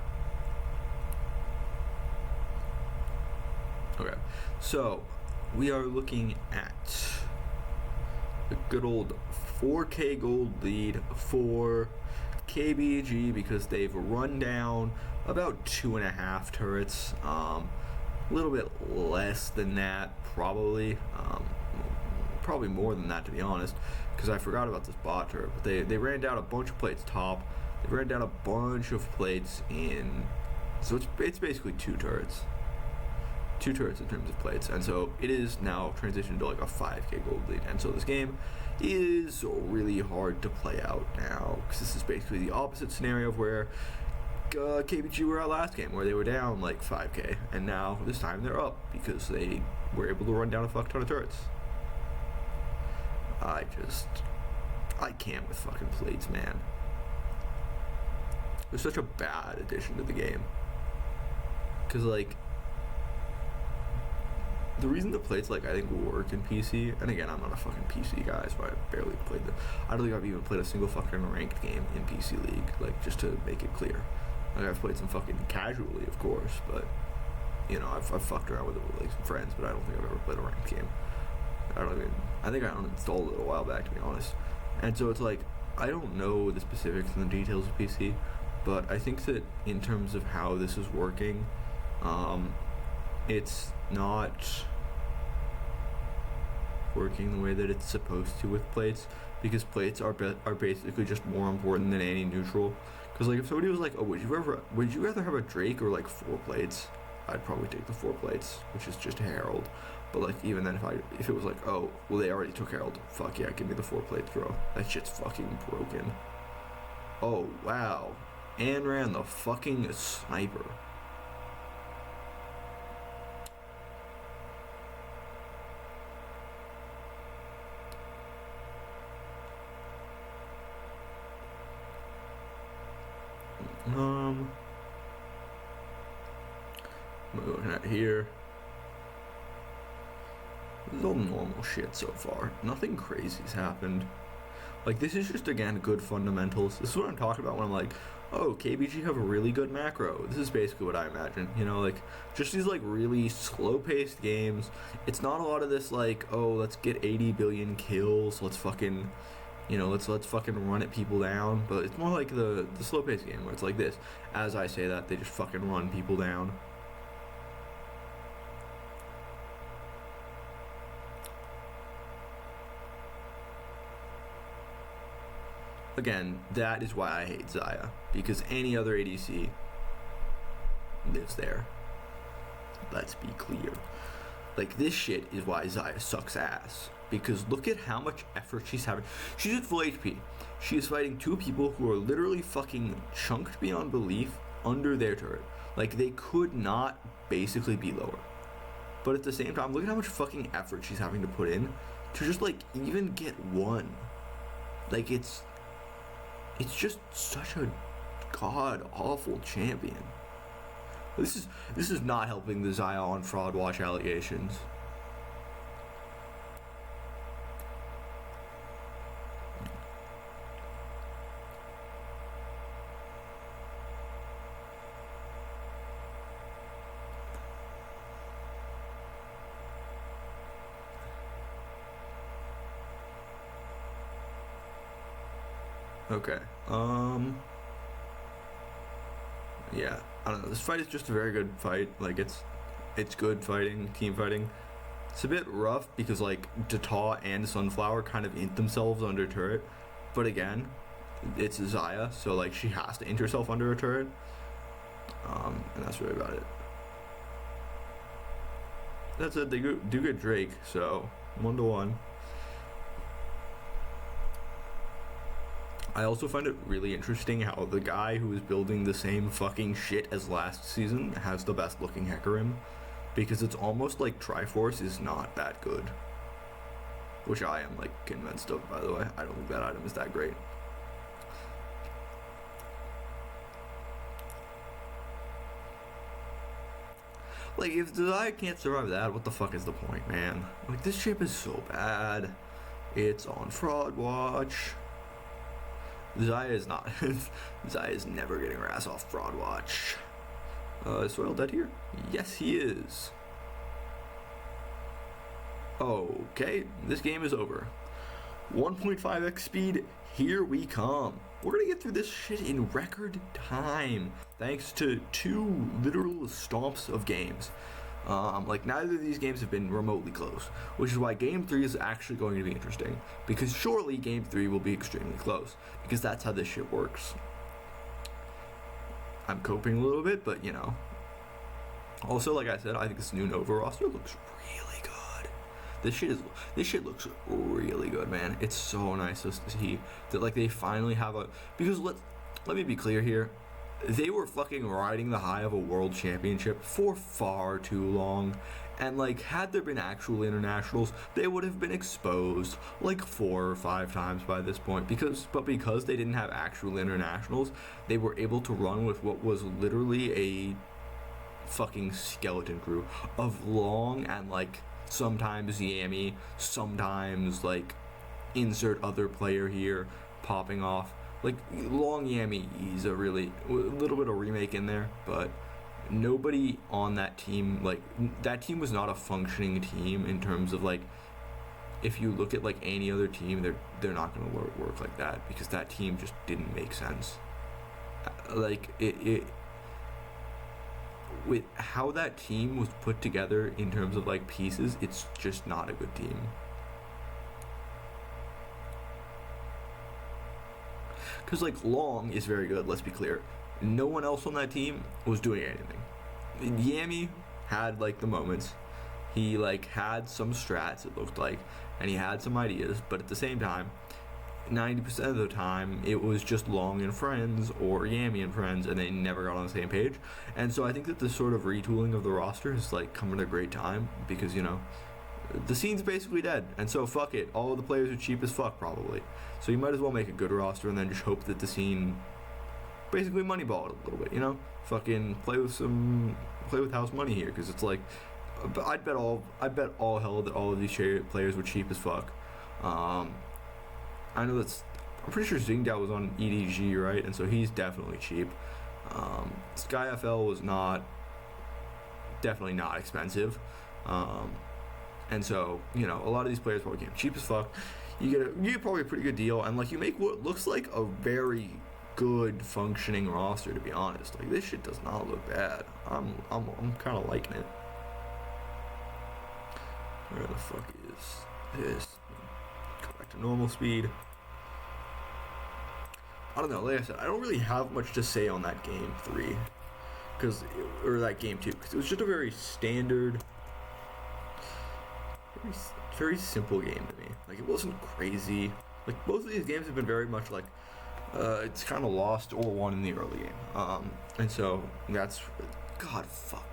Okay, so we are looking at the good old 4K gold lead for KBG, because they've run down about 2.5 turrets, a little bit less than that probably, probably more than that to be honest, because I forgot about this bot turret. But they ran down a bunch of plates top, they ran down a bunch of plates in, so it's basically 2 turrets in terms of plates, and so it is now transitioned to like a 5K gold lead. And so this game is really hard to play out now, because this is basically the opposite scenario of where KBG were at last game, where they were down like 5K, and now this time they're up because they were able to run down a fuck ton of turrets. I can't with fucking plates, man. They're such a bad addition to the game, because like, the reason the plates, like, I think work in PC, and again, I'm not a fucking PC guy, so I barely played them. I don't think I've even played a single fucking ranked game in PC League, like, just to make it clear. Like, I've played some fucking casually, of course, but, you know, I've fucked around with it with, like, some friends, but I don't think I've ever played a ranked game. I think I uninstalled it a while back, to be honest. And so it's like, I don't know the specifics and the details of PC, but I think that in terms of how this is working, it's not working the way that it's supposed to with plates, because plates are basically just more important than any neutral. Because like, if somebody was like, oh, would you rather have a Drake or like 4 plates, I'd probably take the 4 plates, which is just a Herald. But like, even then, if it was like, oh, well, they already took Herald, fuck yeah, give me the 4 plates, bro. That shit's fucking broken. Oh wow, and ran the fucking sniper. What we're looking at here. This is all normal shit so far. Nothing crazy's happened. Like, this is just, again, good fundamentals. This is what I'm talking about when I'm like, oh, KBG have a really good macro. This is basically what I imagine. You know, like, just these, like, really slow-paced games. It's not a lot of this, like, oh, let's get 80 billion kills. Let's fucking... You know, let's fucking run at people down. But it's more like the slow-paced game where it's like this. As I say that, they just fucking run people down. Again, that is why I hate Xayah, because any other ADC lives there. Let's be clear. Like, this shit is why Xayah sucks ass. Because look at how much effort she's having. She's at full HP. She is fighting 2 people who are literally fucking chunked beyond belief under their turret. Like, they could not basically be lower. But at the same time, look at how much fucking effort she's having to put in to just, like, even get 1. Like, it's just such a god-awful champion. This is not helping the Xayah on fraud watch allegations. Okay. Yeah. I don't know. This fight is just a very good fight. Like it's good fighting, team fighting. It's a bit rough because like Data and Sunflower kind of int themselves under turret, but again, it's Zaya, so like she has to int herself under a turret. And that's really about it. That's it. They do get Drake, so 1-1. I also find it really interesting how the guy who is building the same fucking shit as last season has the best looking Hecarim, because it's almost like Triforce is not that good, which I am like convinced of, by the way. I don't think that item is that great. Like, if Zaya can't survive that, what the fuck is the point, man? Like, this ship is so bad. It's on Fraud Watch. Zaya is not. Zaya is never getting her ass off Fraud Watch. Is Soil dead here? Yes, he is. Okay, this game is over. 1.5x speed, here we come. We're gonna get through this shit in record time, thanks to 2 literal stomps of games. Like, neither of these games have been remotely close, which is why Game 3 is actually going to be interesting, because surely Game 3 will be extremely close, because that's how this shit works. I'm coping a little bit, but, you know. Also, like I said, I think this new Nova roster looks really good. This shit looks really good, man. It's so nice to see that, like, they finally have a... Because let me be clear here. They were fucking riding the high of a world championship for far too long. And, like, had there been actual internationals, they would have been exposed, like, 4 or 5 times by this point. Because they didn't have actual internationals, they were able to run with what was literally a fucking skeleton crew of Long and, like, sometimes Yami, sometimes, like, insert other player here, popping off. Like, Long Yami, he's a little bit of remake in there, but nobody on that team, like, that team was not a functioning team in terms of, like, if you look at, like, any other team, they're not going to work like that, because that team just didn't make sense. Like, it with how that team was put together in terms of, like, pieces, it's just not a good team. Because, like, Long is very good, let's be clear. No one else on that team was doing anything. Yami had, like, the moments. He, like, had some strats, it looked like, and he had some ideas, but at the same time, 90% of the time, it was just Long and friends, or Yami and friends, and they never got on the same page. And so I think that this sort of retooling of the roster is, like, coming at a great time, because, you know, the scene's basically dead, and so fuck it. All of the players are cheap as fuck, probably. So you might as well make a good roster and then just hope that the scene basically moneyball it a little bit, you know? Fucking play with house money here, because it's like, I'd bet all hell that all of these players were cheap as fuck. I know I'm pretty sure Xingdao was on EDG, right? And so he's definitely cheap. Sky FL was definitely not expensive. And so, you know, a lot of these players probably came cheap as fuck. You get probably a pretty good deal, and, like, you make what looks like a very good functioning roster, to be honest. Like, this shit does not look bad. I'm kind of liking it. Where the fuck is this? Go back to normal speed. I don't know, like I said, I don't really have much to say on that game 3. Or that game 2, because it was just a very standard, very simple game to me. Like, it wasn't crazy. Like, both of these games have been very much like, it's kind of lost or won in the early game. And so, that's, God, fuck.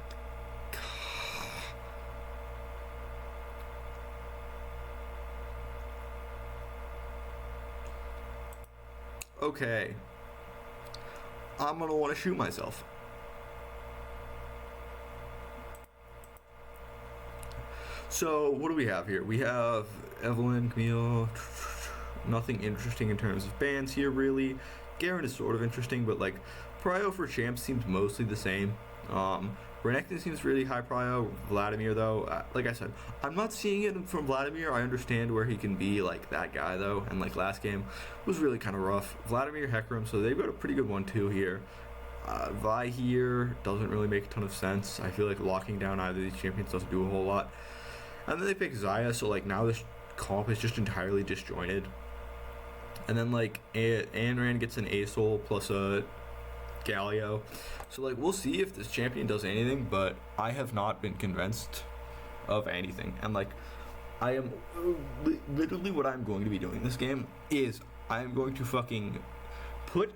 Okay. I'm gonna want to shoot myself. So, what do we have here? We have Evelyn, Camille, nothing interesting in terms of bans here, really. Garen is sort of interesting, but, like, Prio for champs seems mostly the same. Renekton seems really high prio. Vladimir, though, like I said, I'm not seeing it from Vladimir. I understand where he can be like that guy, though, and like last game was really kind of rough. Vladimir, Hecarim, so they've got a pretty good 1-2 here. Vi here doesn't really make a ton of sense. I feel like locking down either of these champions doesn't do a whole lot. And then they pick Xayah, so like now this comp is just entirely disjointed. And then like Anran gets an Asol plus a Galio. So like we'll see if this champion does anything, but I have not been convinced of anything. And like I am literally what I'm going to be doing this game is I am going to fucking put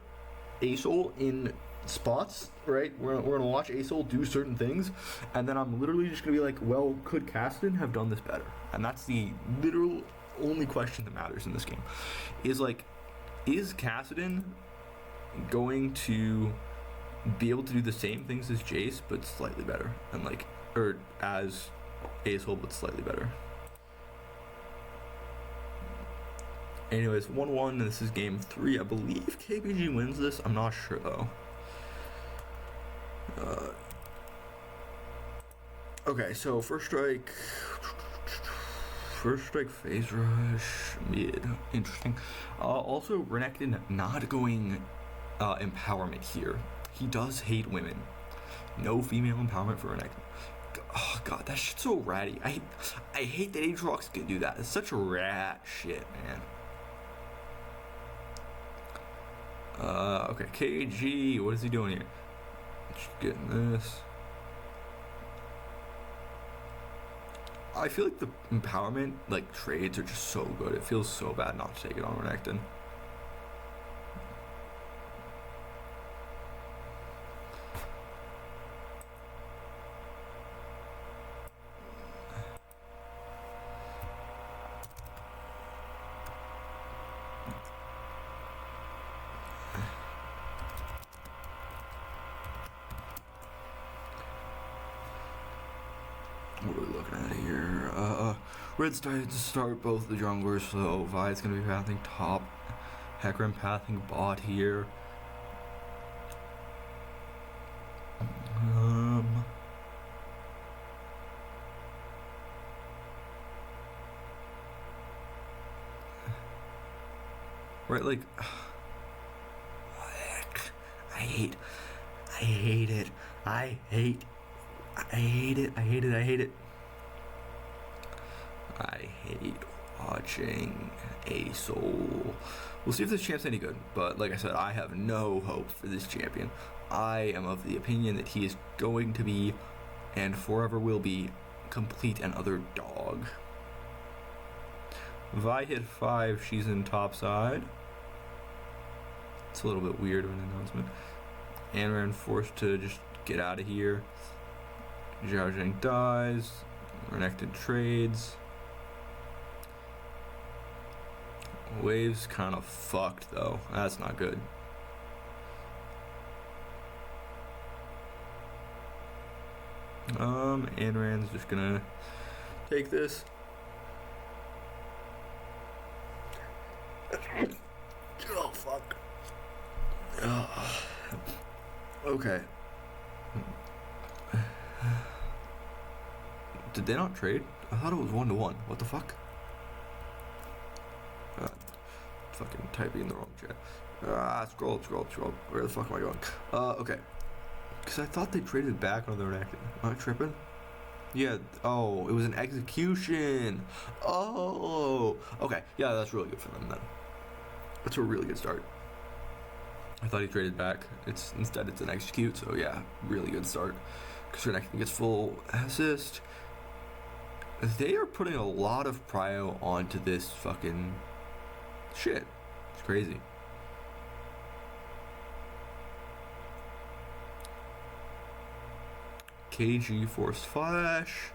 Asol in spots, right? We're gonna watch Asol do certain things, and then I'm literally just gonna be like, well, could Kassadin have done this better? And that's the literal only question that matters in this game. Is like, is Kassadin going to be able to do the same things as Jace but slightly better, and like, or as Asol but slightly better? Anyways, 1-1, and this is game 3. I believe KBG wins this. I'm not sure though. Okay, so first strike, phase rush, mid, interesting. Also, Renekton not going empowerment here. He does hate women. No female empowerment for Renekton. Oh god, that shit's so ratty. I hate that Aatrox can do that. It's such a rat shit, man. Okay, KG, what is he doing here? Just getting this. I feel like the empowerment, like, trades are just so good. It feels so bad not to take it on Renekton. What are we looking at here? Red started to start both the junglers, so Vi's gonna be pathing top. Hecarim pathing bot here. Right, like, I hate it. I hate watching Asol. We'll see if this champ's any good, but like I said, I have no hope for this champion. I am of the opinion that he is going to be, and forever will be, complete and utter dog. Vi hit 5, she's in top side. It's a little bit weird of an announcement. Anran forced to just get out of here. Zhao Zheng dies. Renekton trades. Wave's kind of fucked though. That's not good. Anran's just gonna take this. Oh fuck. Okay. Did they not trade? I thought it was 1-1. What the fuck? Fucking typing in the wrong chat. Scroll. Where the fuck am I going? Okay. Because I thought they traded back on their Renekton. Am I tripping? Yeah. Oh, it was an execution. Oh. Okay. Yeah, that's really good for them then. That's a really good start. I thought he traded back. Instead it's an execute. So yeah, really good start. Because Renekton gets full assist. They are putting a lot of prio onto this fucking shit. It's crazy. KG forced flash.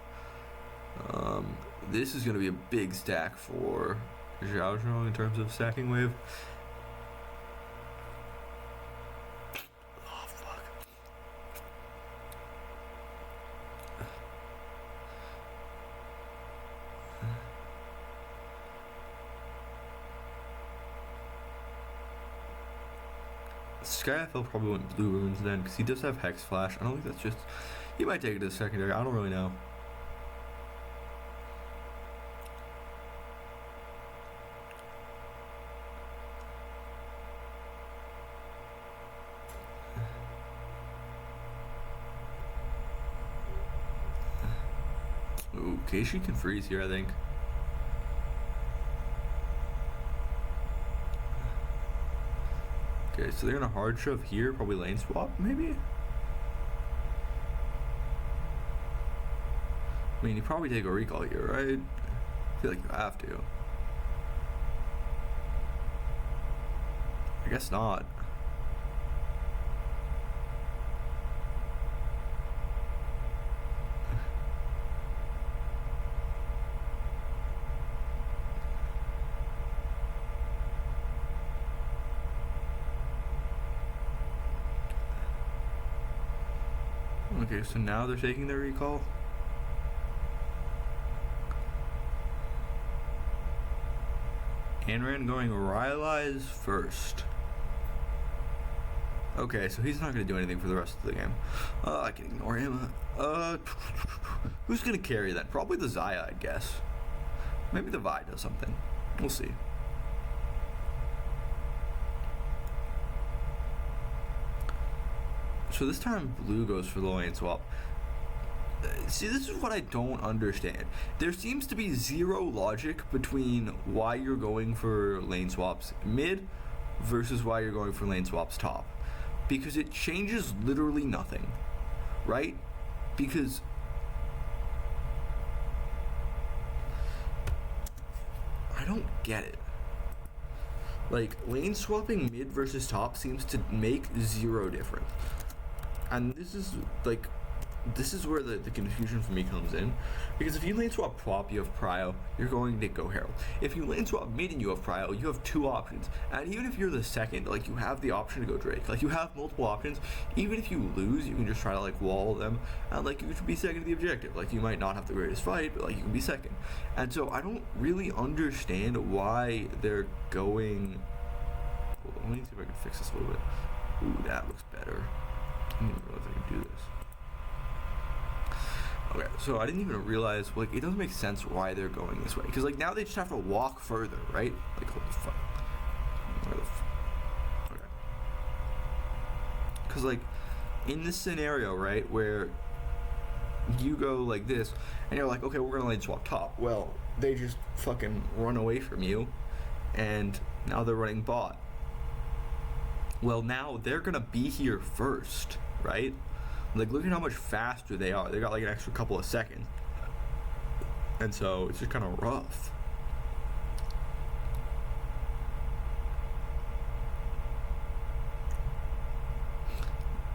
This is going to be a big stack for Zhao Zhang in terms of stacking wave. Oh, fuck. Skyfell probably went blue runes then, because he does have Hex Flash. I don't think that's just... He might take it to the secondary. I don't really know. Ooh, Keishi can freeze here, I think. Okay, so they're gonna hard shove here, probably lane swap, maybe? I mean, you probably take a recall here, right? I feel like you have to. I guess not. Okay, so now they're taking their recall. Anran going Rylize first. Okay, so he's not going to do anything for the rest of the game. I can ignore him. Who's going to carry that? Probably the Xayah, I guess. Maybe the Vi does something. We'll see. So this time blue goes for the lane swap. See, this is what I don't understand. There seems to be zero logic between why you're going for lane swaps mid versus why you're going for lane swaps top. Because it changes literally nothing, right? Because I don't get it. Like, lane swapping mid versus top seems to make zero difference. And this is like, this is where the confusion for me comes in. Because if you lane swap top, you have prio, you're going to go Herald. If you lane swap mid and you have prio, you have two options. And even if you're the second, like, you have the option to go Drake. Like, you have multiple options. Even if you lose, you can just try to, like, wall them. And, like, you should be second to the objective. Like, you might not have the greatest fight, but, like, you can be second. And so I don't really understand why they're going... Hold on, let me see if I can fix this a little bit. Ooh, that looks better. I didn't even realize I could do this. Okay, so I didn't even realize, like, it doesn't make sense why they're going this way. Because, like, now they just have to walk further, right? Like, what the fuck? Okay. Because, like, in this scenario, right, where you go like this, and you're like, okay, we're gonna lane swap top. Well, they just fucking run away from you, and now they're running bot. Well, now they're gonna be here first, right? Like, look at how much faster they are. They got like an extra couple of seconds. And so it's just kind of rough.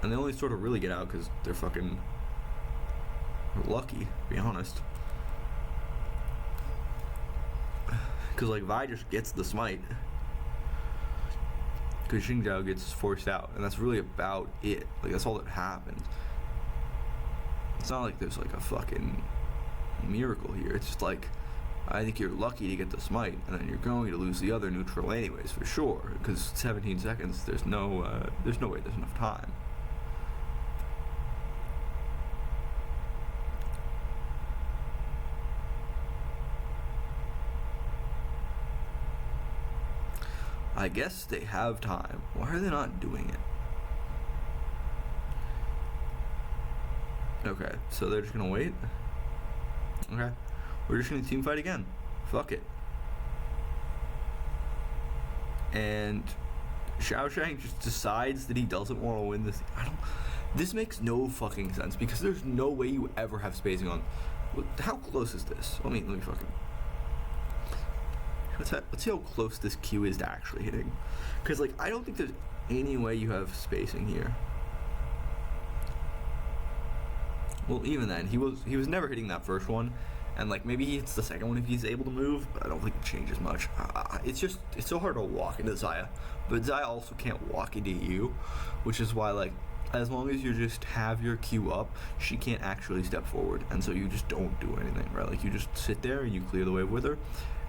And they only sort of really get out because they're fucking lucky, to be honest. Because, like, Vi just gets the smite. Because Xingjiao gets forced out. And that's really about it. Like, that's all that happens. It's not like there's, like, a fucking miracle here. It's just like, I think you're lucky to get the smite, and then you're going to lose the other neutral anyways, for sure. Because 17 seconds, there's no way there's enough time. I guess they have time. Why are they not doing it? Okay, so they're just gonna wait? Okay. We're just gonna team fight again. Fuck it. And Xiaoshang just decides that he doesn't want to win this. This makes no fucking sense because there's no way you ever have spacing on. How close is this? Let me fucking. Let's see how close this Q is to actually hitting. Because, like, I don't think there's any way you have spacing here. Well, even then, he was never hitting that first one. And, like, maybe he hits the second one if he's able to move, but I don't think it changes much. It's so hard to walk into Xayah. But Xayah also can't walk into you, which is why, like, as long as you just have your Q up, she can't actually step forward. And so you just don't do anything, right? Like, you just sit there and you clear the wave with her.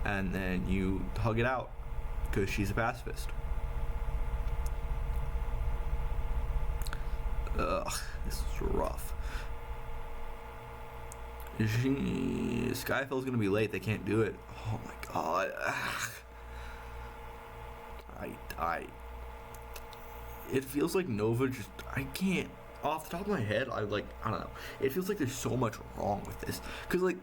And then you hug it out because she's a pacifist. Ugh, this is rough. Skyfall's gonna be late. They can't do it. Oh my god. It feels like Nova just. I can't. Off the top of my head, I don't know. It feels like there's so much wrong with this. Because, like,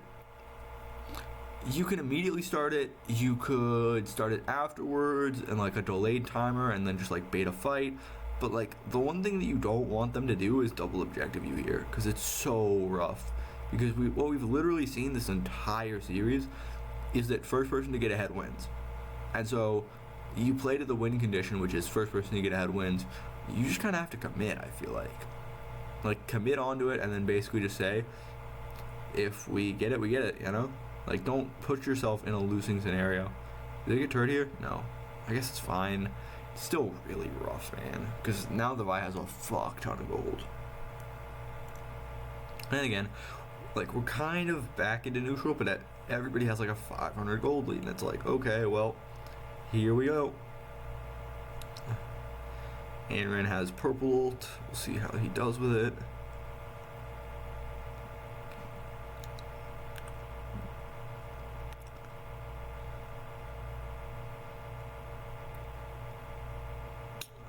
you can immediately start it. You could start it afterwards and, like, a delayed timer and then just, like, bait a fight. But, like, the one thing that you don't want them to do is double objective you here. Because it's so rough. Because what we've literally seen this entire series is that first person to get ahead wins. And so you play to the win condition, which is first person to get ahead wins. You just kind of have to commit, I feel like. Like, commit onto it and then basically just say, if we get it, we get it, you know? Like, don't put yourself in a losing scenario. Did they get turret here? No. I guess it's fine. It's still really rough, man. Because now the Vi has a fuck ton of gold. And again, like, we're kind of back into neutral, but everybody has like a 500 gold lead, and it's like, okay, well, here we go. Aaron has purple ult. We'll see how he does with it.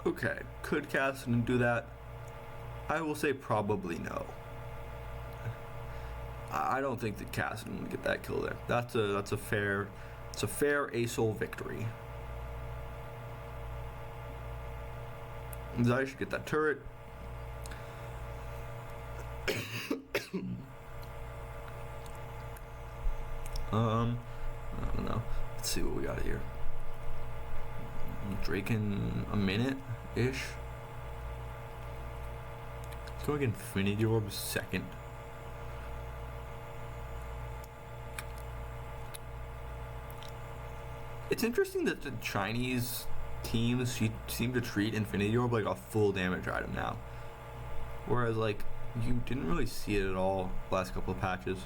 Okay, could Cassidy do that? I will say probably no. I don't think that Cassidy would get that kill there. That's a fair ASOL victory. Zai should get that turret. I don't know. Let's see what we got here. Drake in a minute-ish. Let's go again. Infinity Orb second. It's interesting that the Chinese teams seem to treat Infinity Orb like a full damage item now. Whereas, like, you didn't really see it at all last couple of patches.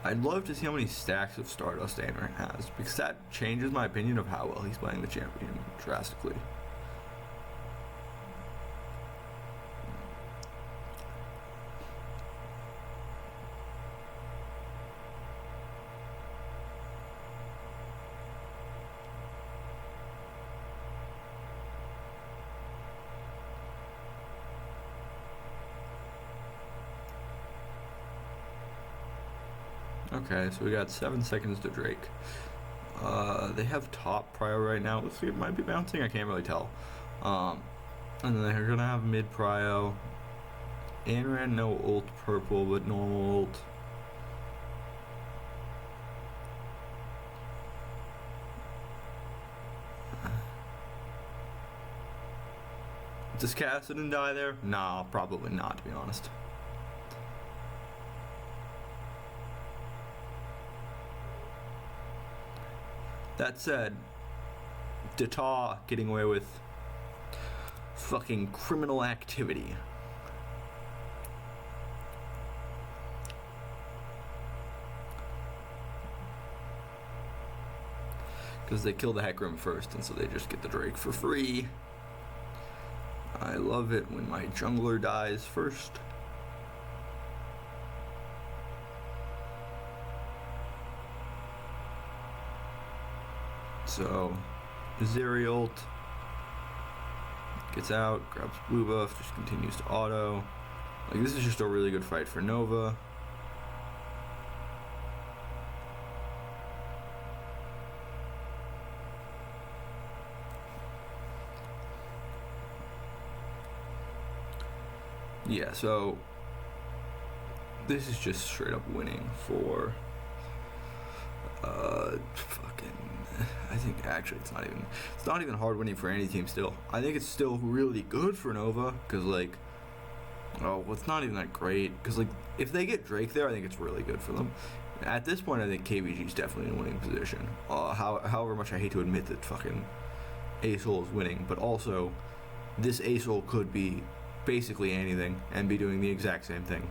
I'd love to see how many stacks of Stardust Aaron has, because that changes my opinion of how well he's playing the champion drastically. Okay, so we got 7 seconds to Drake. They have top prio right now. Looks like it might be bouncing. I can't really tell. And then they're gonna have mid prio. Anran no ult purple, but normal ult. Does Cassidy die there? Nah, probably not, to be honest. That said, Data getting away with fucking criminal activity. Because they kill the Hecarim first, and so they just get the Drake for free. I love it when my jungler dies first. So, Zeri ult gets out, grabs blue buff, just continues to auto. Like, this is just a really good fight for Nova. Yeah, so this is just straight up winning for I think actually it's not even hard winning for any team still. I think it's still really good for Nova, because like Oh, well, it's not even that great. Because, like, if they get Drake there, I think it's really good for them. At this point, I think KBG is definitely in a winning position. However much I hate to admit that fucking Ace-Hole is winning, but also, this Ace-Hole could be basically anything and be doing the exact same thing.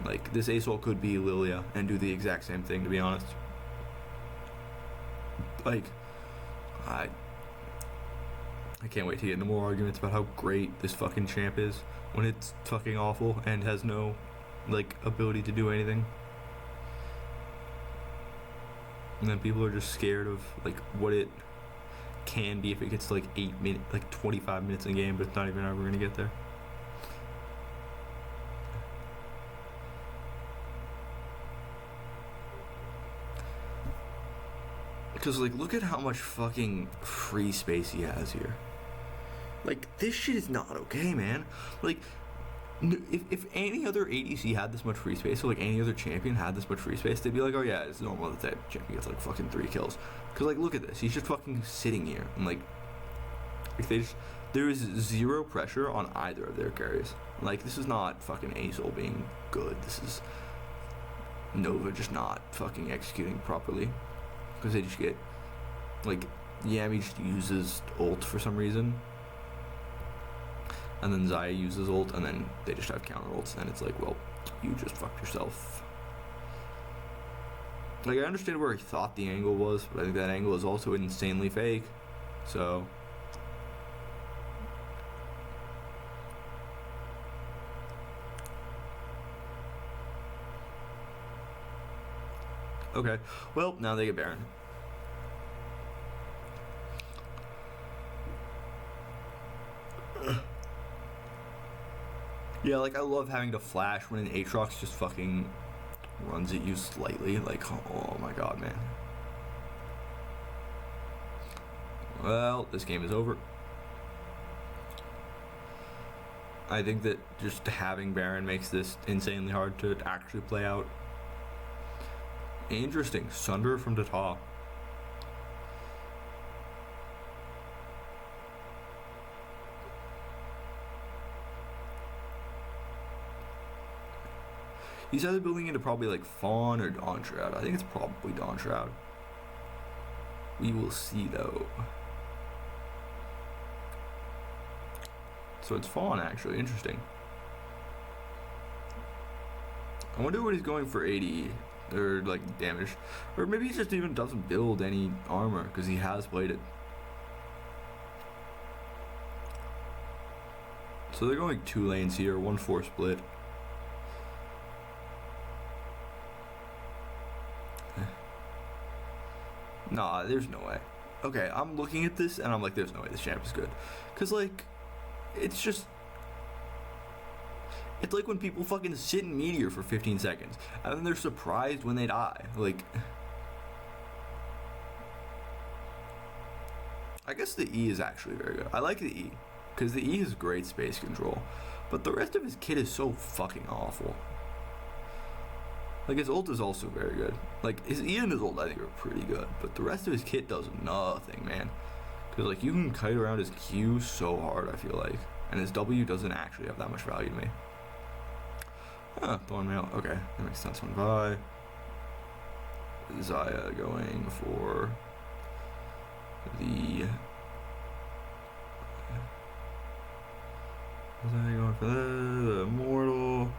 Like, this Ace-Hole could be Lilia and do the exact same thing, to be honest. Like, I can't wait to get into more arguments about how great this fucking champ is when it's fucking awful and has no, like, ability to do anything. And then people are just scared of, like, what it can be if it gets to, like, 8 minutes, like, 25 minutes in a game, but it's not even ever going to get there. Because, like, look at how much fucking free space he has here. Like, this shit is not okay, man. Like, if any other ADC had this much free space, or, like, any other champion had this much free space, they'd be like, oh, yeah, it's normal that that champion gets, like, fucking 3 kills. Because, like, look at this. He's just fucking sitting here. And, like there is zero pressure on either of their carries. Like, this is not fucking Ace-Hole being good. This is Nova just not fucking executing properly. Because they just get, like, Yami just uses ult for some reason. And then Xayah uses ult, and then they just have counter ults, and it's like, well, you just fucked yourself. Like, I understand where he thought the angle was, but I think that angle is also insanely fake. So... okay, well, now they get Baron. Yeah, like, I love having to flash when an Aatrox just fucking runs at you slightly. Like, oh my god, man. Well, this game is over. I think that just having Baron makes this insanely hard to actually play out. Interesting. Sunder from the top. He's either building into probably like Fawn or Dawn Shroud. I think it's probably Dawn Shroud. We will see though. So it's Fawn actually. Interesting. I wonder what he's going for 80 or like damage, or maybe he just even doesn't build any armor because he has played it. So they're going 2 lanes here, 1-4 split. Nah, there's no way. Okay, I'm looking at this and I'm like, there's no way this champ is good. Cause like, it's just, it's like when people fucking sit in Meteor for 15 seconds and then they're surprised when they die. Like, I guess the E is actually very good. I like the E, because the E has great space control, but the rest of his kit is so fucking awful. Like, his ult is also very good. Like, his E and his ult I think are pretty good, but the rest of his kit does nothing, man. Because, like, you can kite around his Q so hard, I feel like. And his W doesn't actually have that much value to me. Thornmail. Okay, that makes sense. 1-5. Xayah going for the... Xayah going for the Immortal.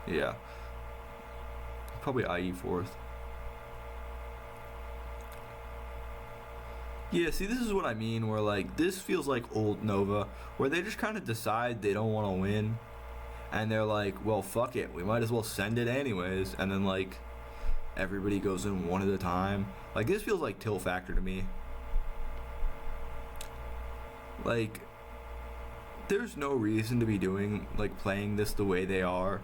Yeah. Probably IE 4th. Yeah, see, this is what I mean, where, like, this feels like old Nova, where they just kind of decide they don't want to win, and they're like, well, fuck it, we might as well send it anyways, and then, like, everybody goes in one at a time. Like, this feels like Till Factor to me. Like, there's no reason to be doing, like, playing this the way they are,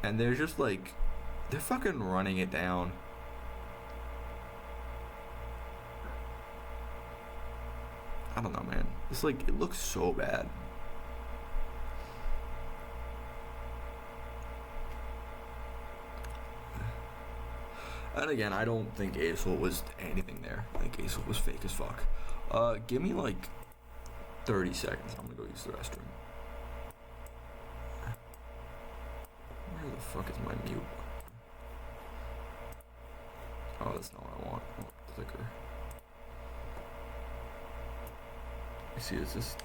and they're just, like, they're fucking running it down. I don't know, man. It's like, it looks so bad. And again, I don't think Ace-Hole was anything there. I think Ace-Hole was fake as fuck. Give me like 30 seconds. I'm gonna go use the restroom. Where the fuck is my mute? Oh, that's not what I want. I want clicker. You see, it's just